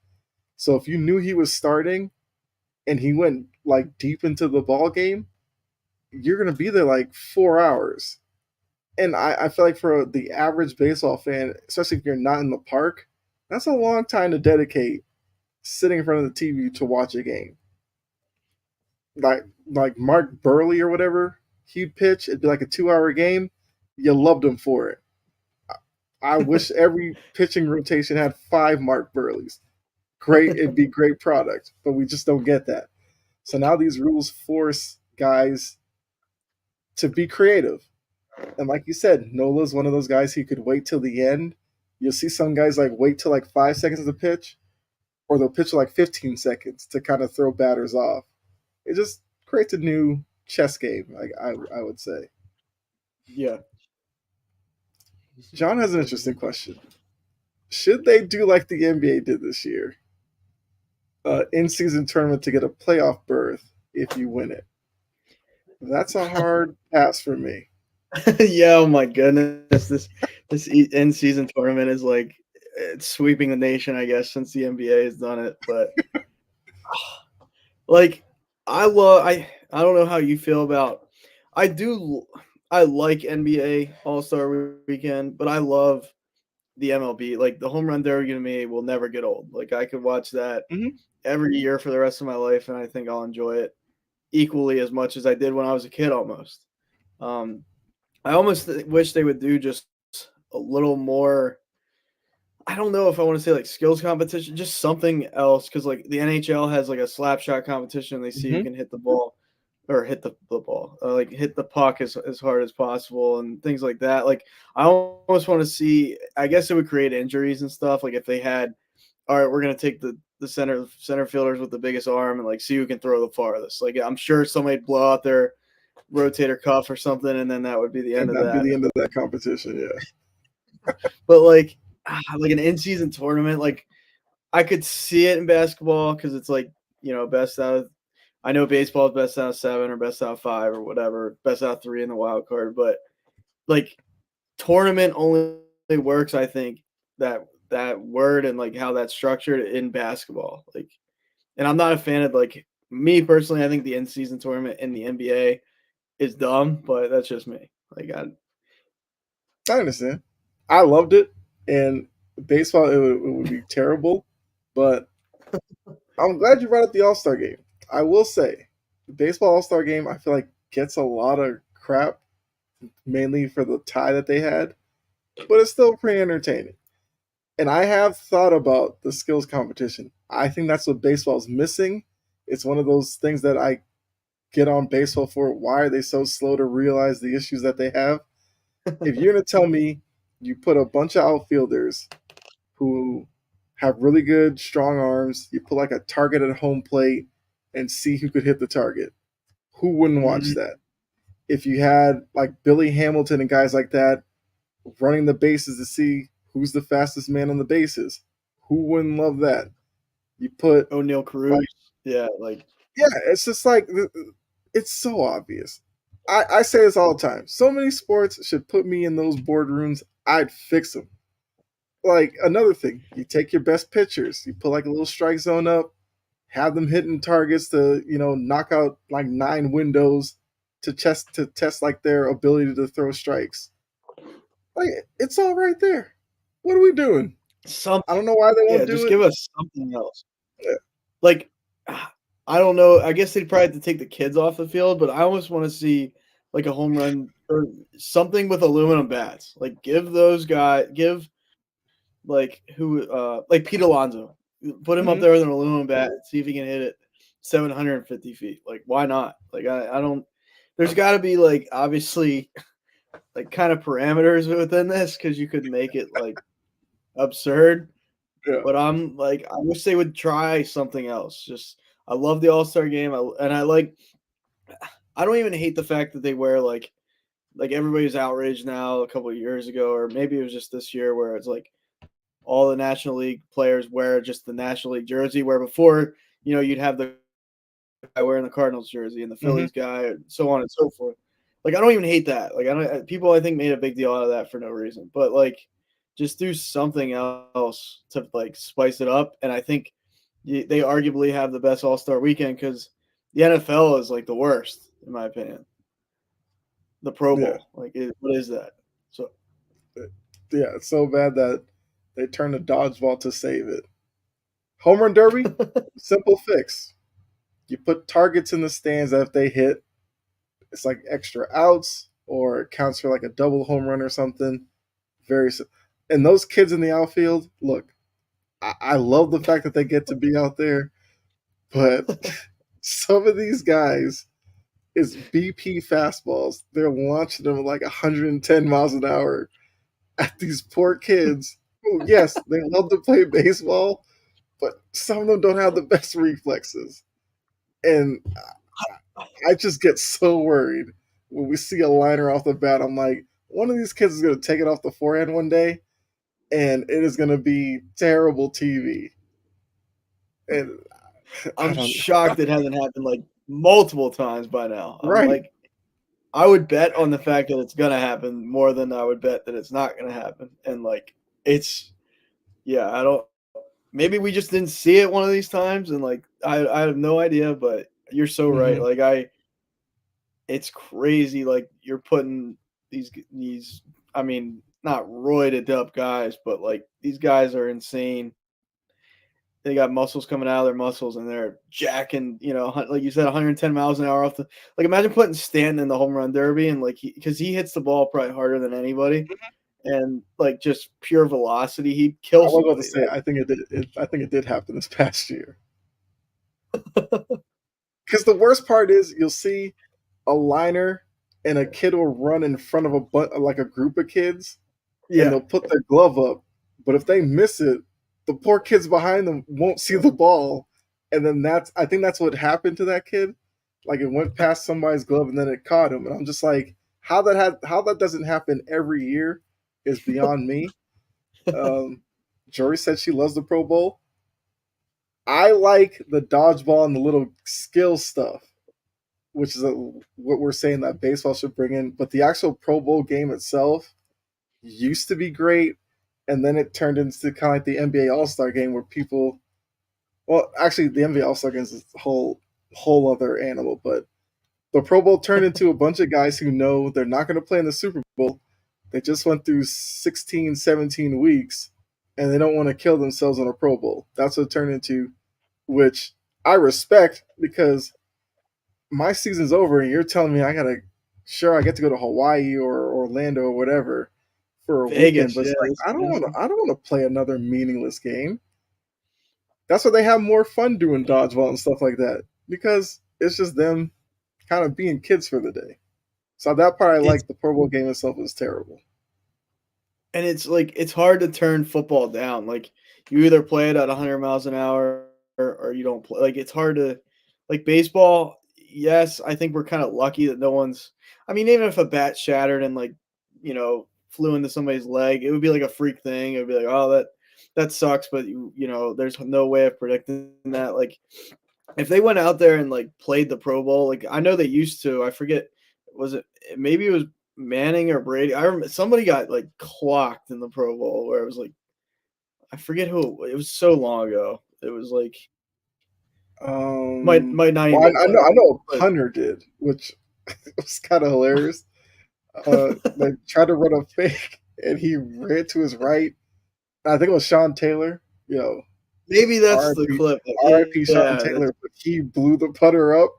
Speaker 2: So if you knew he was starting and he went like deep into the ball game, you're going to be there like 4 hours. And I feel like for the average baseball fan, especially if you're not in the park, that's a long time to dedicate sitting in front of the TV to watch a game. Like Mark Burley or whatever, he'd pitch. It'd be like a 2 hour game. You loved him for it. I wish every pitching rotation had 5 Mark Burleys. Great, it'd be great product, but we just don't get that. So now these rules force guys to be creative. And like you said, Nola's one of those guys who could wait till the end. You'll see some guys like wait till like 5 seconds of the pitch, or they'll pitch like 15 seconds to kind of throw batters off. It just creates a new chess game, like I would say.
Speaker 3: Yeah.
Speaker 2: John has an interesting question. Should they do like the NBA did this year? In-season tournament to get a playoff berth if you win it. That's a hard pass for me.
Speaker 3: Yeah, oh my goodness. This end season tournament is like it's sweeping the nation, I guess, since the NBA has done it. But like I don't know how you feel about I like NBA All-Star Weekend, but I love the MLB. Like the home run derby to me will never get old. Like I could watch that
Speaker 2: Mhm.
Speaker 3: every year for the rest of my life, and I think I'll enjoy it equally as much as I did when I was a kid almost. I almost wish they would do just a little more. I don't know if I want to say like skills competition, just something else. Because like the NHL has like a slap shot competition. They see who
Speaker 2: Mhm.
Speaker 3: can hit the ball or hit the ball, like hit the puck as hard as possible and things like that. Like I almost want to see. I guess it would create injuries and stuff. Like if they had, all right, we're gonna take the center fielders with the biggest arm and like see who can throw the farthest. Like I'm sure somebody'd blow out their rotator cuff or something, and then that would be the end
Speaker 2: And
Speaker 3: of
Speaker 2: that'd be
Speaker 3: that.
Speaker 2: the end of that competition, yeah.
Speaker 3: But like an in-season tournament, like I could see it in basketball because it's like best out of. I know baseball is best out of 7 or best out of 5 or whatever, best out of 3 in the wild card, but like tournament only works. I think that word and like how that's structured in basketball, like, and I'm not a fan of like me personally. I think the in-season tournament in the NBA is dumb, but that's just me. Like
Speaker 2: I understand. I loved it, and baseball it would be terrible, but I'm glad you brought up the All Star game. I will say, the baseball All Star game, I feel like gets a lot of crap, mainly for the tie that they had, but it's still pretty entertaining. And I have thought about the skills competition. I think that's what baseball's missing. It's one of those things that I get on baseball for. Why are they so slow to realize the issues that they have? If you're going to tell me you put a bunch of outfielders who have really good, strong arms, you put like a target at home plate and see who could hit the target, who wouldn't watch
Speaker 3: Mhm.
Speaker 2: that? If you had like Billy Hamilton and guys like that running the bases to see who's the fastest man on the bases, who wouldn't love that? You put
Speaker 3: O'Neal Cruz.
Speaker 2: like,
Speaker 3: Yeah, like
Speaker 2: yeah, it's just like it's so obvious. I say this all the time. So many sports should put me in those boardrooms. I'd fix them. Like another thing, you take your best pitchers, you put like a little strike zone up, have them hitting targets to knock out like 9 windows to test like their ability to throw strikes. Like it's all right there. What are we doing? I don't
Speaker 3: something.
Speaker 2: know why they
Speaker 3: Yeah,
Speaker 2: won't
Speaker 3: just
Speaker 2: do it.
Speaker 3: give us something else.
Speaker 2: Yeah.
Speaker 3: Like, I don't know. I guess they'd probably have to take the kids off the field, but I almost want to see like a home run or something with aluminum bats. Like, give like like Pete Alonso, put him up
Speaker 2: Mhm.
Speaker 3: there with an aluminum bat, see if he can hit it 750 feet. Like, why not? Like, I don't. There's got to be like obviously like kind of parameters within this because you could make it like absurd.
Speaker 2: Yeah.
Speaker 3: But I'm like, I wish they would try something else. Just, I love the All Star game, and I like. I don't even hate the fact that they wear like everybody's outraged now. A couple of years ago, or maybe it was just this year, where it's like all the National League players wear just the National League jersey. Where before, you'd have the guy wearing the Cardinals jersey and the
Speaker 2: Mhm.
Speaker 3: Phillies guy, and so on and so forth. Like, I don't even hate that. Like, I don't. People, I think, made a big deal out of that for no reason. But like, just do something else to like spice it up. And I think they arguably have the best All Star weekend because the NFL is like the worst, in my opinion. The Pro
Speaker 2: Yeah.
Speaker 3: Bowl, like, what is that? So
Speaker 2: Yeah. It's so bad that they turned to dodgeball to save it. Home run derby, simple fix. You put targets in the stands that if they hit, it's like extra outs or it counts for like a double home run or something. Very and those kids in the outfield, look, I love the fact that they get to be out there, but some of these guys is BP fastballs. They're launching them at like 110 miles an hour at these poor kids who, yes, they love to play baseball, but some of them don't have the best reflexes. And I just get so worried when we see a liner off the bat. I'm like, one of these kids is going to take it off the forehand one day, and it is going to be terrible TV. And I
Speaker 3: I'm
Speaker 2: don't.
Speaker 3: shocked it hasn't happened like multiple times by now. I'm
Speaker 2: Right.
Speaker 3: like, I would bet on the fact that it's gonna happen more than I would bet that it's not gonna happen. And like, it's yeah, I don't. Maybe we just didn't see it one of these times, and like, I have no idea. But you're so right.
Speaker 2: Hmm.
Speaker 3: Like, it's crazy. Like, you're putting these. I mean, not roided up guys, but like these guys are insane. They got muscles coming out of their muscles, and they're jacking, like you said, 110 miles an hour off the. Like, imagine putting Stanton in the home run derby, and like, because he hits the ball probably harder than anybody, and like just pure velocity, he'd kill
Speaker 2: I was about to
Speaker 3: somebody.
Speaker 2: say, I think it did. I think it did happen this past year. Because the worst part is, you'll see a liner, and a kid will run in front of like a group of kids, and
Speaker 3: Yeah.
Speaker 2: they'll put their glove up. But if they miss it, the poor kids behind them won't see the ball, and then I think that's what happened to that kid. Like it went past somebody's glove, and then it caught him. And I'm just like, how that doesn't happen every year is beyond me. Um, Jory said she loves the Pro Bowl. I like the dodgeball and the little skill stuff, which is what we're saying that baseball should bring in. But the actual Pro Bowl game itself used to be great, and then it turned into kind of like the NBA All Star game where people. Well, actually, the NBA All Star game is a whole other animal, but the Pro Bowl turned into a bunch of guys who know they're not going to play in the Super Bowl. They just went through 16, 17 weeks, and they don't want to kill themselves on a Pro Bowl. That's what it turned into. which I respect because my season's over and you're telling me I get to go to Hawaii or Orlando or whatever for a weekend,
Speaker 3: Vegas,
Speaker 2: but it's
Speaker 3: yeah,
Speaker 2: like
Speaker 3: this this
Speaker 2: I don't want to play another meaningless game. That's why they have more fun doing dodgeball and stuff like that because it's just them kind of being kids for the day. So that part I
Speaker 3: it's
Speaker 2: like. The Pro Bowl game itself was terrible.
Speaker 3: and it's like it's hard to turn football down. Like you either play it at 100 miles an hour or you don't play. Like it's hard to like baseball. Yes, I think we're kind of lucky that no one's. I mean, even if a bat shattered and like flew into somebody's leg, it would be like a freak thing. It would be like, oh, that sucks, but there's no way of predicting that. Like if they went out there and like played the Pro Bowl, like I know they used to. I forget, was it maybe it was Manning or Brady? I remember somebody got like clocked in the Pro Bowl where it was like I forget who it was so long ago. It was like might not even
Speaker 2: Well,
Speaker 3: be a
Speaker 2: I
Speaker 3: player,
Speaker 2: know a
Speaker 3: but
Speaker 2: punter did, which was kind of hilarious. They tried to run a fake, and he ran to his right. I think it was Sean Taylor.
Speaker 3: maybe that's the
Speaker 2: R.I.P.
Speaker 3: clip. But
Speaker 2: R.I.P. Sean
Speaker 3: yeah,
Speaker 2: Taylor, but he blew the putter up,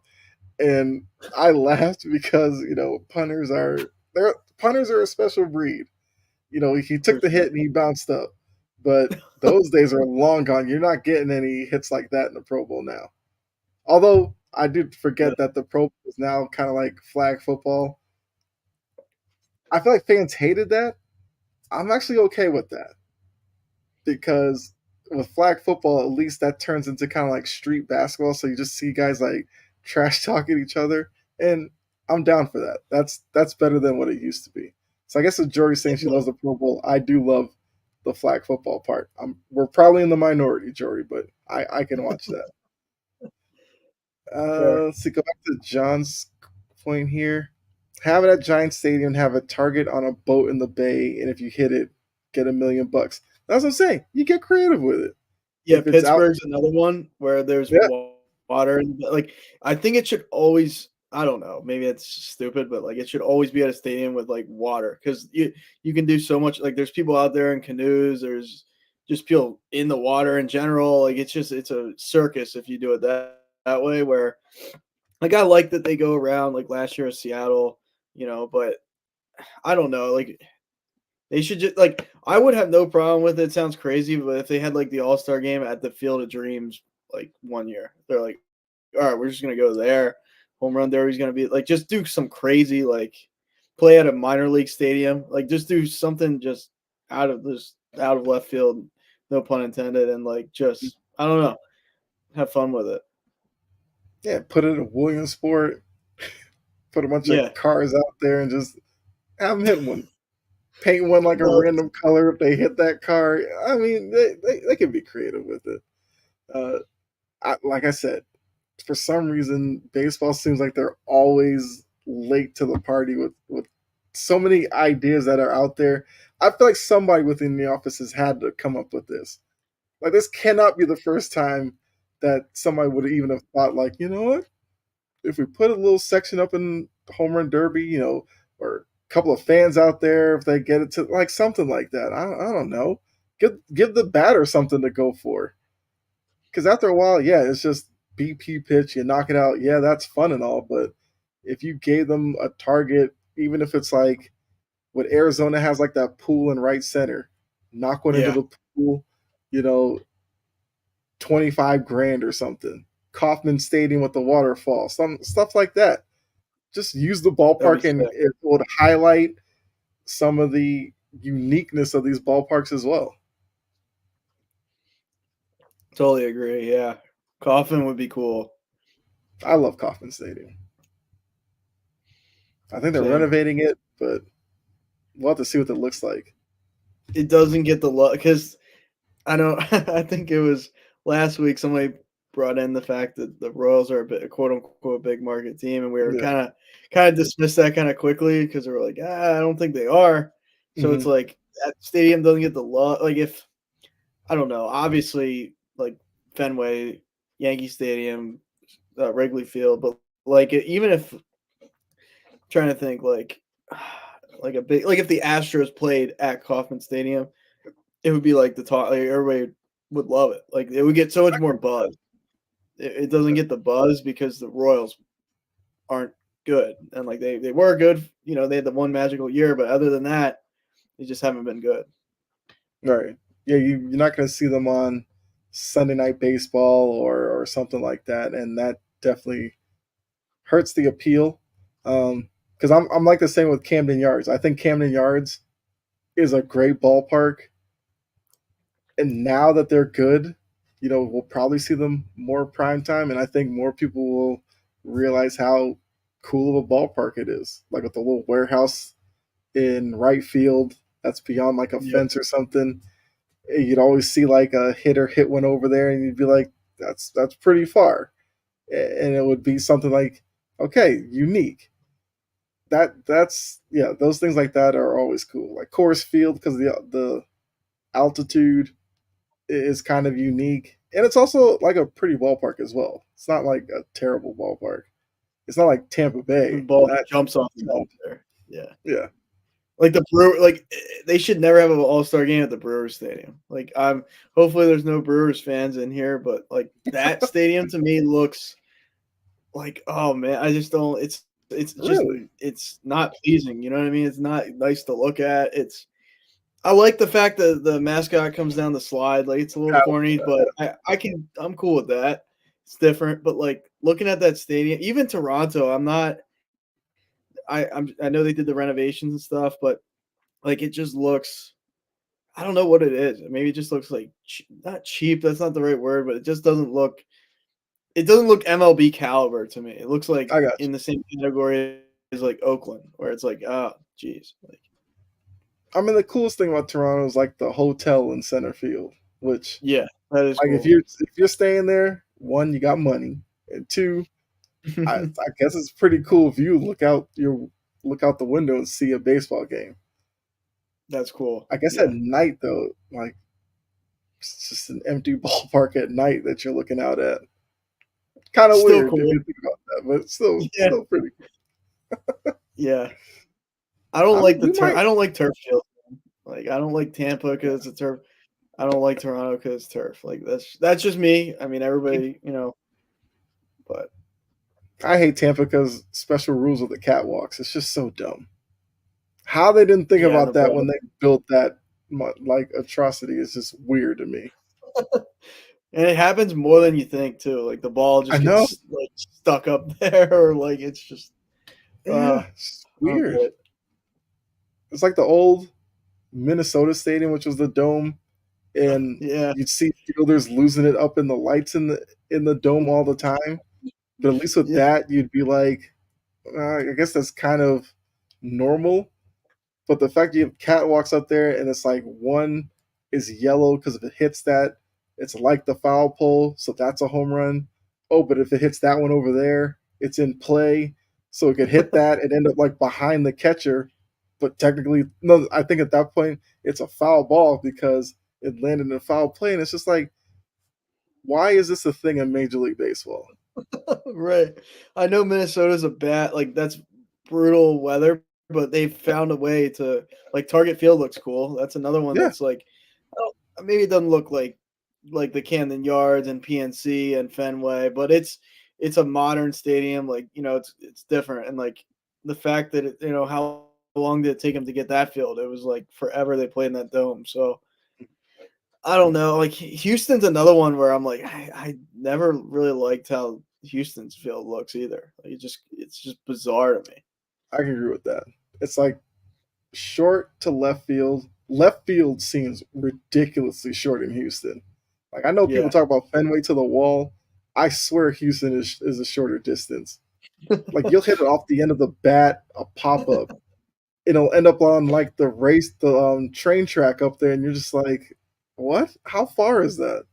Speaker 2: and I laughed because punters are a special breed. He
Speaker 3: for
Speaker 2: took the
Speaker 3: sure.
Speaker 2: hit and he bounced up, but those days are long gone. You're not getting any hits like that in the Pro Bowl now. Although I did
Speaker 3: Yeah,
Speaker 2: forget that the Pro Bowl is now kind of like flag football. I feel like fans hated that. I'm actually okay with that because with flag football, at least that turns into kind of like street basketball. So you just see guys like trash talking each other, and I'm down for that. That's better than what it used to be. So I guess if Jory's saying
Speaker 3: it
Speaker 2: she loves the Pro Bowl, I do love the flag football part. We're probably in the minority, Jory, but I can watch that.
Speaker 3: fair.
Speaker 2: Let's see. Go back to John's point here. Have it at Giant Stadium. Have a target on a boat in the bay, and if you hit it, get $1 million. That's what I'm saying. You get creative with it.
Speaker 3: Yeah,
Speaker 2: If it's out,
Speaker 3: Pittsburgh's another one where there's
Speaker 2: yeah.
Speaker 3: water and like I think it should always. I don't know. Maybe it's stupid, but like it should always be at a stadium with like water because you can do so much. Like there's people out there in canoes. There's just people in the water in general. Like it's a circus if you do it that way. Where like I like that they go around like last year in Seattle, but I don't know. Like they should just like I would have no problem with it. It sounds crazy, but if they had like the All-Star game at the Field of Dreams like one year, they're like, all right, we're just gonna go there. Home run derby's gonna be like just do some crazy like play at a minor league stadium. Like just do something just out of left field, no pun intended, and like just I don't know, have fun with it.
Speaker 2: Yeah, put it in Williamsport, put a bunch of
Speaker 3: Yeah.
Speaker 2: cars out there and just have them hit one. Paint one like a
Speaker 3: Well,
Speaker 2: random color if they hit that car. I mean, they can be creative with it. Uh, like I said, for some reason, baseball seems like they're always late to the party with so many ideas that are out there. I feel like somebody within the office has had to come up with this. Like this cannot be the first time that somebody would even have thought, like, you know what? If we put a little section up in home run derby, or a couple of fans out there, if they get it to like something like that, I don't know. Give the batter something to go for. Because after a while, yeah, it's just BP pitch, you knock it out. Yeah, that's fun and all, but if you gave them a target, even if it's like what Arizona has, like that pool in right center, knock one into
Speaker 3: yeah,
Speaker 2: the pool, you know, 25 grand or something. Kauffman Stadium with the waterfall, some stuff like that. Just use the
Speaker 3: that'd be
Speaker 2: ballpark and
Speaker 3: sick.
Speaker 2: it would highlight some of the uniqueness of these ballparks as well.
Speaker 3: Totally agree. Yeah, Coffin would be cool.
Speaker 2: I love Kauffman Stadium. I think they're
Speaker 3: Same.
Speaker 2: renovating it, but we'll have to see what it looks like.
Speaker 3: It doesn't get the love because I don't. I think it was last week somebody brought in the fact that the Royals are a bit, quote unquote, big market team, and we were
Speaker 2: Yeah.
Speaker 3: kind of dismissed that kind of quickly because we were like, I don't think they are. So it's
Speaker 2: Hmm.
Speaker 3: like that stadium doesn't get the love. Like if I don't know, obviously like Fenway, Yankee Stadium, Wrigley Field, but like even if trying to think like a big like if the Astros played at Kauffman Stadium, it would be like the talk. Like everybody would love it. Like it would get so much more buzz. it doesn't get the buzz because the Royals aren't good. And like they were good, they had the one magical year, but other than that, they just haven't been good.
Speaker 2: Right. Yeah, you're not going to see them on Sunday Night Baseball or something like that, and that definitely hurts the appeal. Because I'm like the same with Camden Yards. I think Camden Yards is a great ballpark, and now that they're good, we'll probably see them more prime time, and I think more people will realize how cool of a ballpark it is. Like with the little warehouse in right field that's beyond like a fence or something. You'd always see like a hitter hit one over there, and you'd be like, "That's pretty far," and it would be something like, "Okay, unique." That's those things like that are always cool. Like Coors Field because the altitude is kind of unique, and it's also like a pretty ballpark as well. It's not like a terrible ballpark. It's not like Tampa
Speaker 3: The
Speaker 2: Bay.
Speaker 3: ball jumps off the ball there.
Speaker 2: Yeah.
Speaker 3: Like the Brewer, like they should never have an All-Star game at the Brewers Stadium. Like hopefully there's no Brewers fans in here, but like that stadium to me looks like, oh man, I just don't. It's just
Speaker 2: Really?
Speaker 3: it's not pleasing. You know what I mean? It's not nice to look at. I like the fact that the mascot comes down the slide. Like it's a little corny, but I'm cool with that. It's different, but like looking at that stadium, even Toronto, I'm not. I know they did the renovations and stuff, but like it just looks. I don't know what it is. Maybe it just looks like not cheap. That's not the right word, but it just doesn't look. It doesn't look MLB caliber to me. It looks like
Speaker 2: I got
Speaker 3: in the same category as like Oakland, where it's like, oh, geez. Like,
Speaker 2: I mean, the coolest thing about Toronto is like the hotel in center field, which
Speaker 3: yeah, that is
Speaker 2: like
Speaker 3: cool.
Speaker 2: if you're staying there, one, you got money, and two, I guess it's pretty cool if you look out the window and see a baseball game.
Speaker 3: That's cool.
Speaker 2: I guess at night though, like it's just an empty ballpark at night that you're looking out at. Kind of weird
Speaker 3: cool.
Speaker 2: if you think about that, but still pretty cool.
Speaker 3: Yeah. I don't like I don't like turf field. Like I don't like Tampa because it's turf. I don't like Toronto because it's turf. Like that's just me. I mean, everybody, but
Speaker 2: I hate Tampa because special rules with the catwalks. It's just so dumb. How they didn't think about that when they built that like atrocity is just weird to me.
Speaker 3: And it happens more than you think too. Like the ball just gets like stuck up there, or like it's just
Speaker 2: it's weird. It's like the old Minnesota stadium, which was the dome, and you'd see fielders losing it up in the lights in the dome all the time. But at least with that, you'd be like, I guess that's kind of normal. But the fact you have catwalks up there and it's like one is yellow because if it hits that, it's like the foul pole, so that's a home run. Oh, but if it hits that one over there, it's in play, so it could hit that and end up like behind the catcher. But technically, no, I think at that point it's a foul ball because it landed in a foul play, and it's just like, why is this a thing in Major League Baseball?
Speaker 3: Right. I know Minnesota's that's brutal weather, but they've found a way to like Target Field looks cool. That's another one that's like, maybe it doesn't look like the Camden Yards and PNC and Fenway, but it's a modern stadium. Like, it's different. And like the fact that how long did it take them to get that field? It was like forever they played in that dome. So I don't know. Like Houston's another one where I'm like, I never really liked how Houston's field looks either. Like it's just bizarre to me.
Speaker 2: I can agree with that. It's like short to left field. Left field seems ridiculously short in Houston. Like I know people talk about Fenway to the wall. I swear Houston is a shorter distance. Like you'll hit it off the end of the bat, a pop up. It'll end up on like the train track up there, and you're just like, what? How far is that?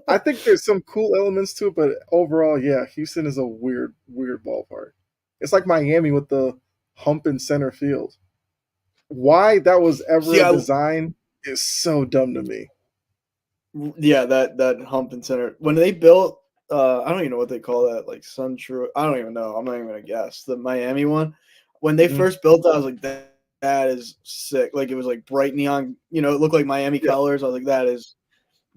Speaker 2: I think there's some cool elements to it, but overall, yeah, Houston is a weird ballpark. It's like Miami with the hump in center field. Why that was ever a design is so dumb to me.
Speaker 3: Yeah, that hump in center. When they built, I don't even know what they call that, like Sun True. I don't even know. I'm not even gonna guess. The Miami one. When they first built that, I was like, that is sick. Like it was like bright neon. It looked like Miami colors. I was like, that is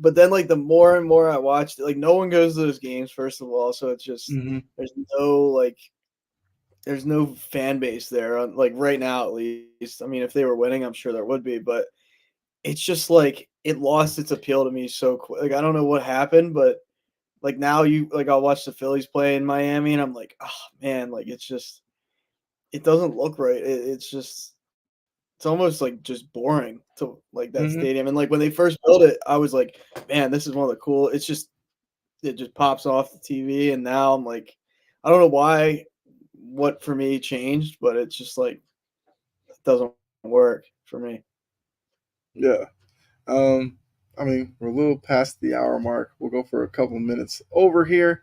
Speaker 3: but then like the more and more I watched, like no one goes to those games first of all, so it's just
Speaker 2: Hmm.
Speaker 3: there's no like there's no fan base there like right now at least. I mean, if they were winning, I'm sure there would be, but it's just like it lost its appeal to me so quick. Like I don't know what happened, but like now I'll watch the Phillies play in Miami and I'm like, oh man, like it doesn't look right. It's just it's almost like just boring to like that
Speaker 2: Hmm.
Speaker 3: stadium. And like when they first built it, I was like, man, this is one of the cool. It just pops off the TV, and now I'm like, I don't know why, what for me changed, but it's just like it doesn't work for me.
Speaker 2: Yeah. Um, I mean, we're a little past the hour mark. We'll go for a couple minutes over here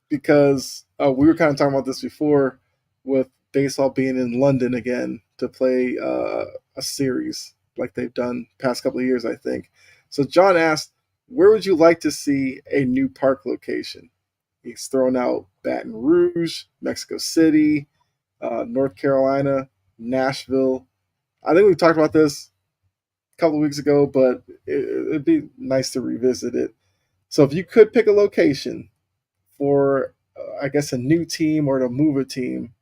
Speaker 2: because we were kind of talking about this before with baseball being in London again to play a series like they've done past couple of years, I think. So John asked, where would you like to see a new park location? He's thrown out Baton Rouge, Mexico City, North Carolina, Nashville. I think we talked about this a couple of weeks ago, but it'd be nice to revisit it. So if you could pick a location for, I guess, a new team or to move a team,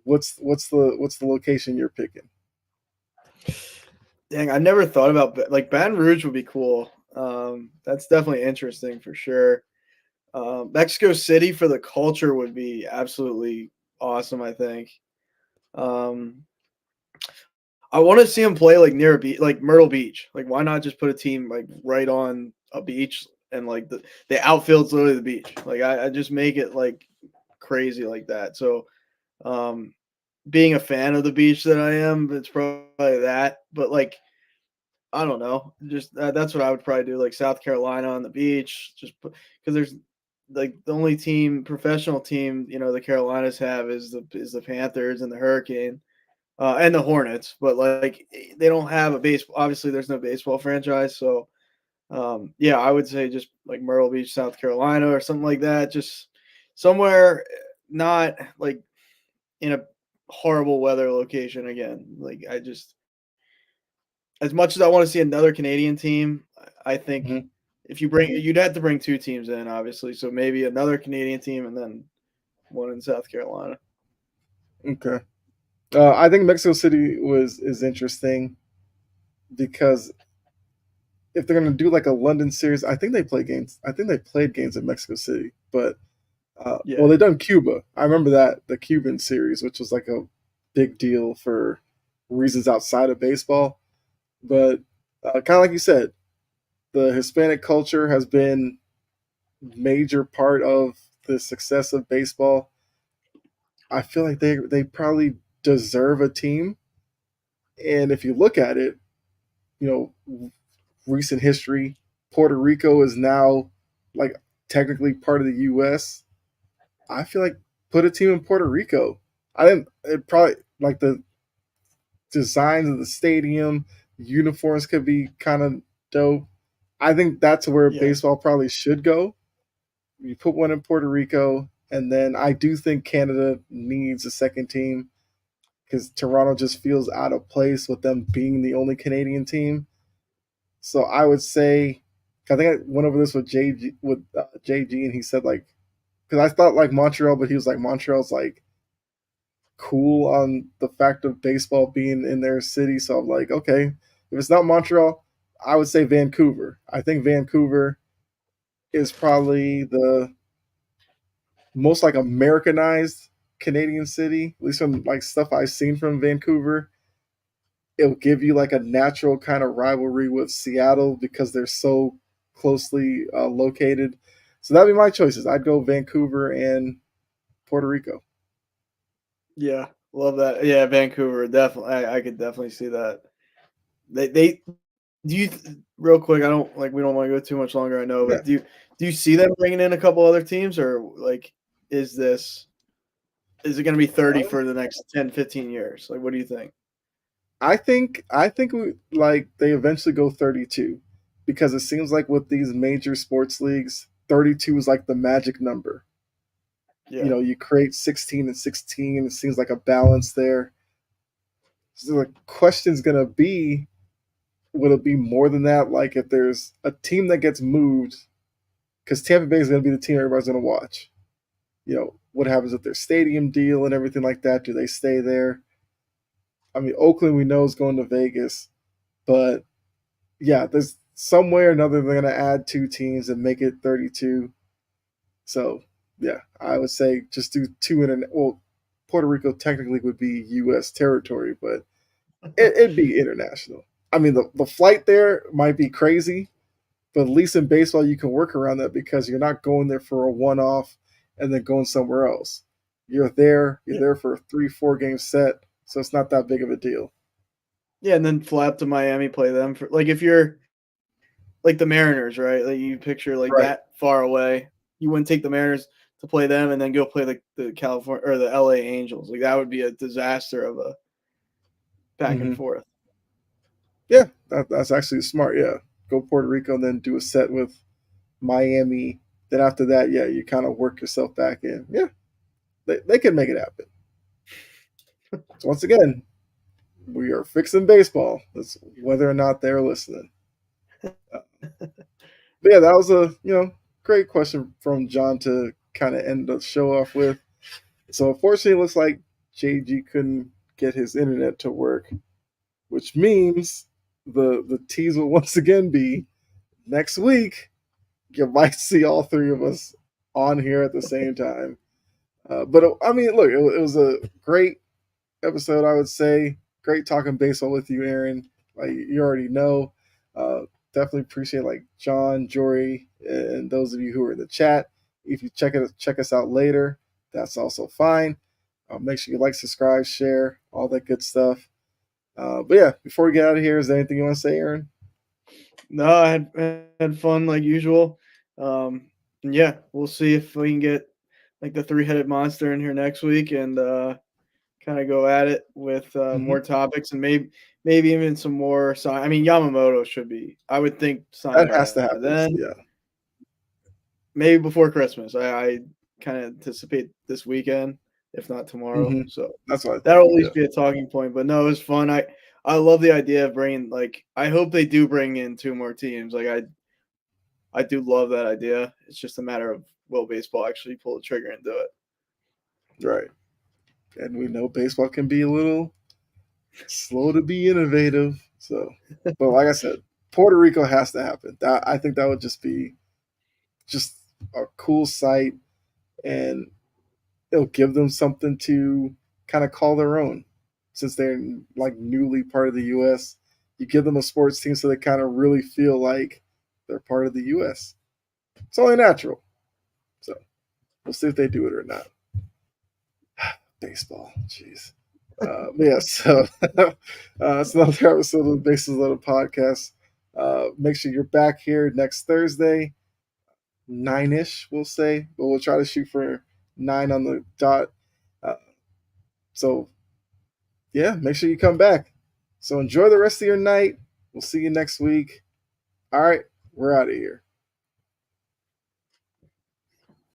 Speaker 2: what's the location you're picking?
Speaker 3: Dang, I never thought about like Baton Rouge would be cool. That's definitely interesting for sure. Mexico City for the culture would be absolutely awesome. I think. Um, I want to see him play like near a beach, like Myrtle Beach. Like, why not just put a team like right on a beach and like the outfield's literally the beach. Like, I just make it like crazy like that. So, um, being a fan of the beach that I am, it's probably that. But like, I don't know, just that's what I would probably do. Like South Carolina on the beach, just because there's like the only professional team, the Carolinas have is the Panthers and the Hurricane and the Hornets, but like they don't have a baseball. Obviously, there's no baseball franchise, so yeah, I would say just like Myrtle Beach, South Carolina, or something like that. Just somewhere not like in a horrible weather location again. Like I just, as much as I want to see another Canadian team, I think
Speaker 2: Hmm.
Speaker 3: if you'd have to bring two teams in, obviously. So maybe another Canadian team and then one in South Carolina.
Speaker 2: Okay. I think Mexico City is interesting because if they're gonna do like a London series, I think they play games. I think they played games in Mexico City, but well,
Speaker 3: Yeah,
Speaker 2: they done Cuba. I remember that the Cuban series, which was like a big deal for reasons outside of baseball. But kind of like you said, the Hispanic culture has been major part of the success of baseball. I feel like they probably deserve a team. And if you look at it, recent history, Puerto Rico is now like technically part of the U.S. I feel like put a team in Puerto Rico. I didn't. It probably like the designs of the stadium, uniforms could be kind of dope. I think that's where
Speaker 3: yeah,
Speaker 2: baseball probably should go. You put one in Puerto Rico, and then I do think Canada needs a second team because Toronto just feels out of place with them being the only Canadian team. So I would say, I think I went over this with JG, and he said like, because I thought like Montreal, but he was like Montreal's like cool on the fact of baseball being in their city. So I'm like, okay, if it's not Montreal, I would say Vancouver. I think Vancouver is probably the most like Americanized Canadian city, at least from like stuff I've seen from Vancouver. It'll give you like a natural kind of rivalry with Seattle because they're so closely located. So that'd be my choices. I'd go Vancouver and Puerto Rico.
Speaker 3: yeah. Love that. Yeah, Vancouver, definitely. I could definitely see that. They do you real quick? I don't like. We don't want to go too much longer. I know,
Speaker 2: Yeah.
Speaker 3: but do you see them bringing in a couple other teams, or like is this is it going to be 30 for the next 10, 15 years? Like, what do you think?
Speaker 2: I think we, like they eventually go 32 because it seems like with these major sports leagues, 32 is like the magic number.
Speaker 3: Yeah,
Speaker 2: You create 16 and 16. It seems like a balance there. So the question's gonna be would it be more than that? Like if there's a team that gets moved, because Tampa Bay is going to be the team everybody's going to watch. What happens with their stadium deal and everything like that? Do they stay there? I mean, Oakland we know is going to Vegas, but yeah, there's some way or another they're going to add 2 teams and make it 32. So yeah, I would say just do 2 well, Puerto Rico technically would be U.S. territory, but it'd be international. I mean, the flight there might be crazy, but at least in baseball you can work around that because you're not going there for a one-off and then going somewhere else. You're there for a 3-4 game set, so it's not that big of a deal.
Speaker 3: Yeah, and then fly up to Miami, play them for like if you're like the Mariners, right? Like you picture like
Speaker 2: Right.
Speaker 3: that far away, you wouldn't take the Mariners to play them and then go play the California or the LA Angels. Like that would be a disaster of a back and forth.
Speaker 2: Yeah, that's actually smart. Yeah, go Puerto Rico and then do a set with Miami. Then after that, yeah, you kind of work yourself back in. Yeah, they can make it happen. So once again, we are fixing baseball. That's whether or not they're listening. But yeah, that was a great question from John to kind of end the show off with. So unfortunately, it looks like JG couldn't get his internet to work, which means the tease will once again be next week. You might see all 3 of us on here at the same time. But I mean, look, it was a great episode, I would say. Great talking baseball with you, Aaron. Like you already know. Definitely appreciate like John, Jory, and those of you who are in the chat. If you check us out later, that's also fine. Make sure you like, subscribe, share, all that good stuff. But yeah, before we get out of here, is there anything you want to say, Aaron?
Speaker 3: No, I had fun like usual. And yeah, we'll see if we can get like the 3-headed monster in here next week and kind of go at it with more topics and maybe even some more sign. I mean, Yamamoto should be. I would think signed
Speaker 2: That has to
Speaker 3: by
Speaker 2: happen.
Speaker 3: then.
Speaker 2: Yeah,
Speaker 3: Maybe before Christmas. I kind of anticipate this weekend, if not tomorrow. So
Speaker 2: that's what
Speaker 3: that'll at least be a talking point. But no, it was fun. I love the idea of bringing like I hope they do bring in 2 more teams. Like I do love that idea. It's just a matter of will baseball actually pull the trigger and do it.
Speaker 2: Right. And we know baseball can be a little slow to be innovative. So, but like I said, Puerto Rico has to happen. I think that would just be just a cool sight, and it'll give them something to kind of call their own. Since they're like newly part of the U.S., you give them a sports team so they kind of really feel like they're part of the U.S. It's only natural. So we'll see if they do it or not. Baseball, jeez. Yeah, so it's another episode of the Bases Loaded podcast. Make sure you're back here next Thursday, 9-ish, we'll say, but we'll try to shoot for 9 on the dot. So, yeah, make sure you come back. So enjoy the rest of your night. We'll see you next week. All right, we're out of here.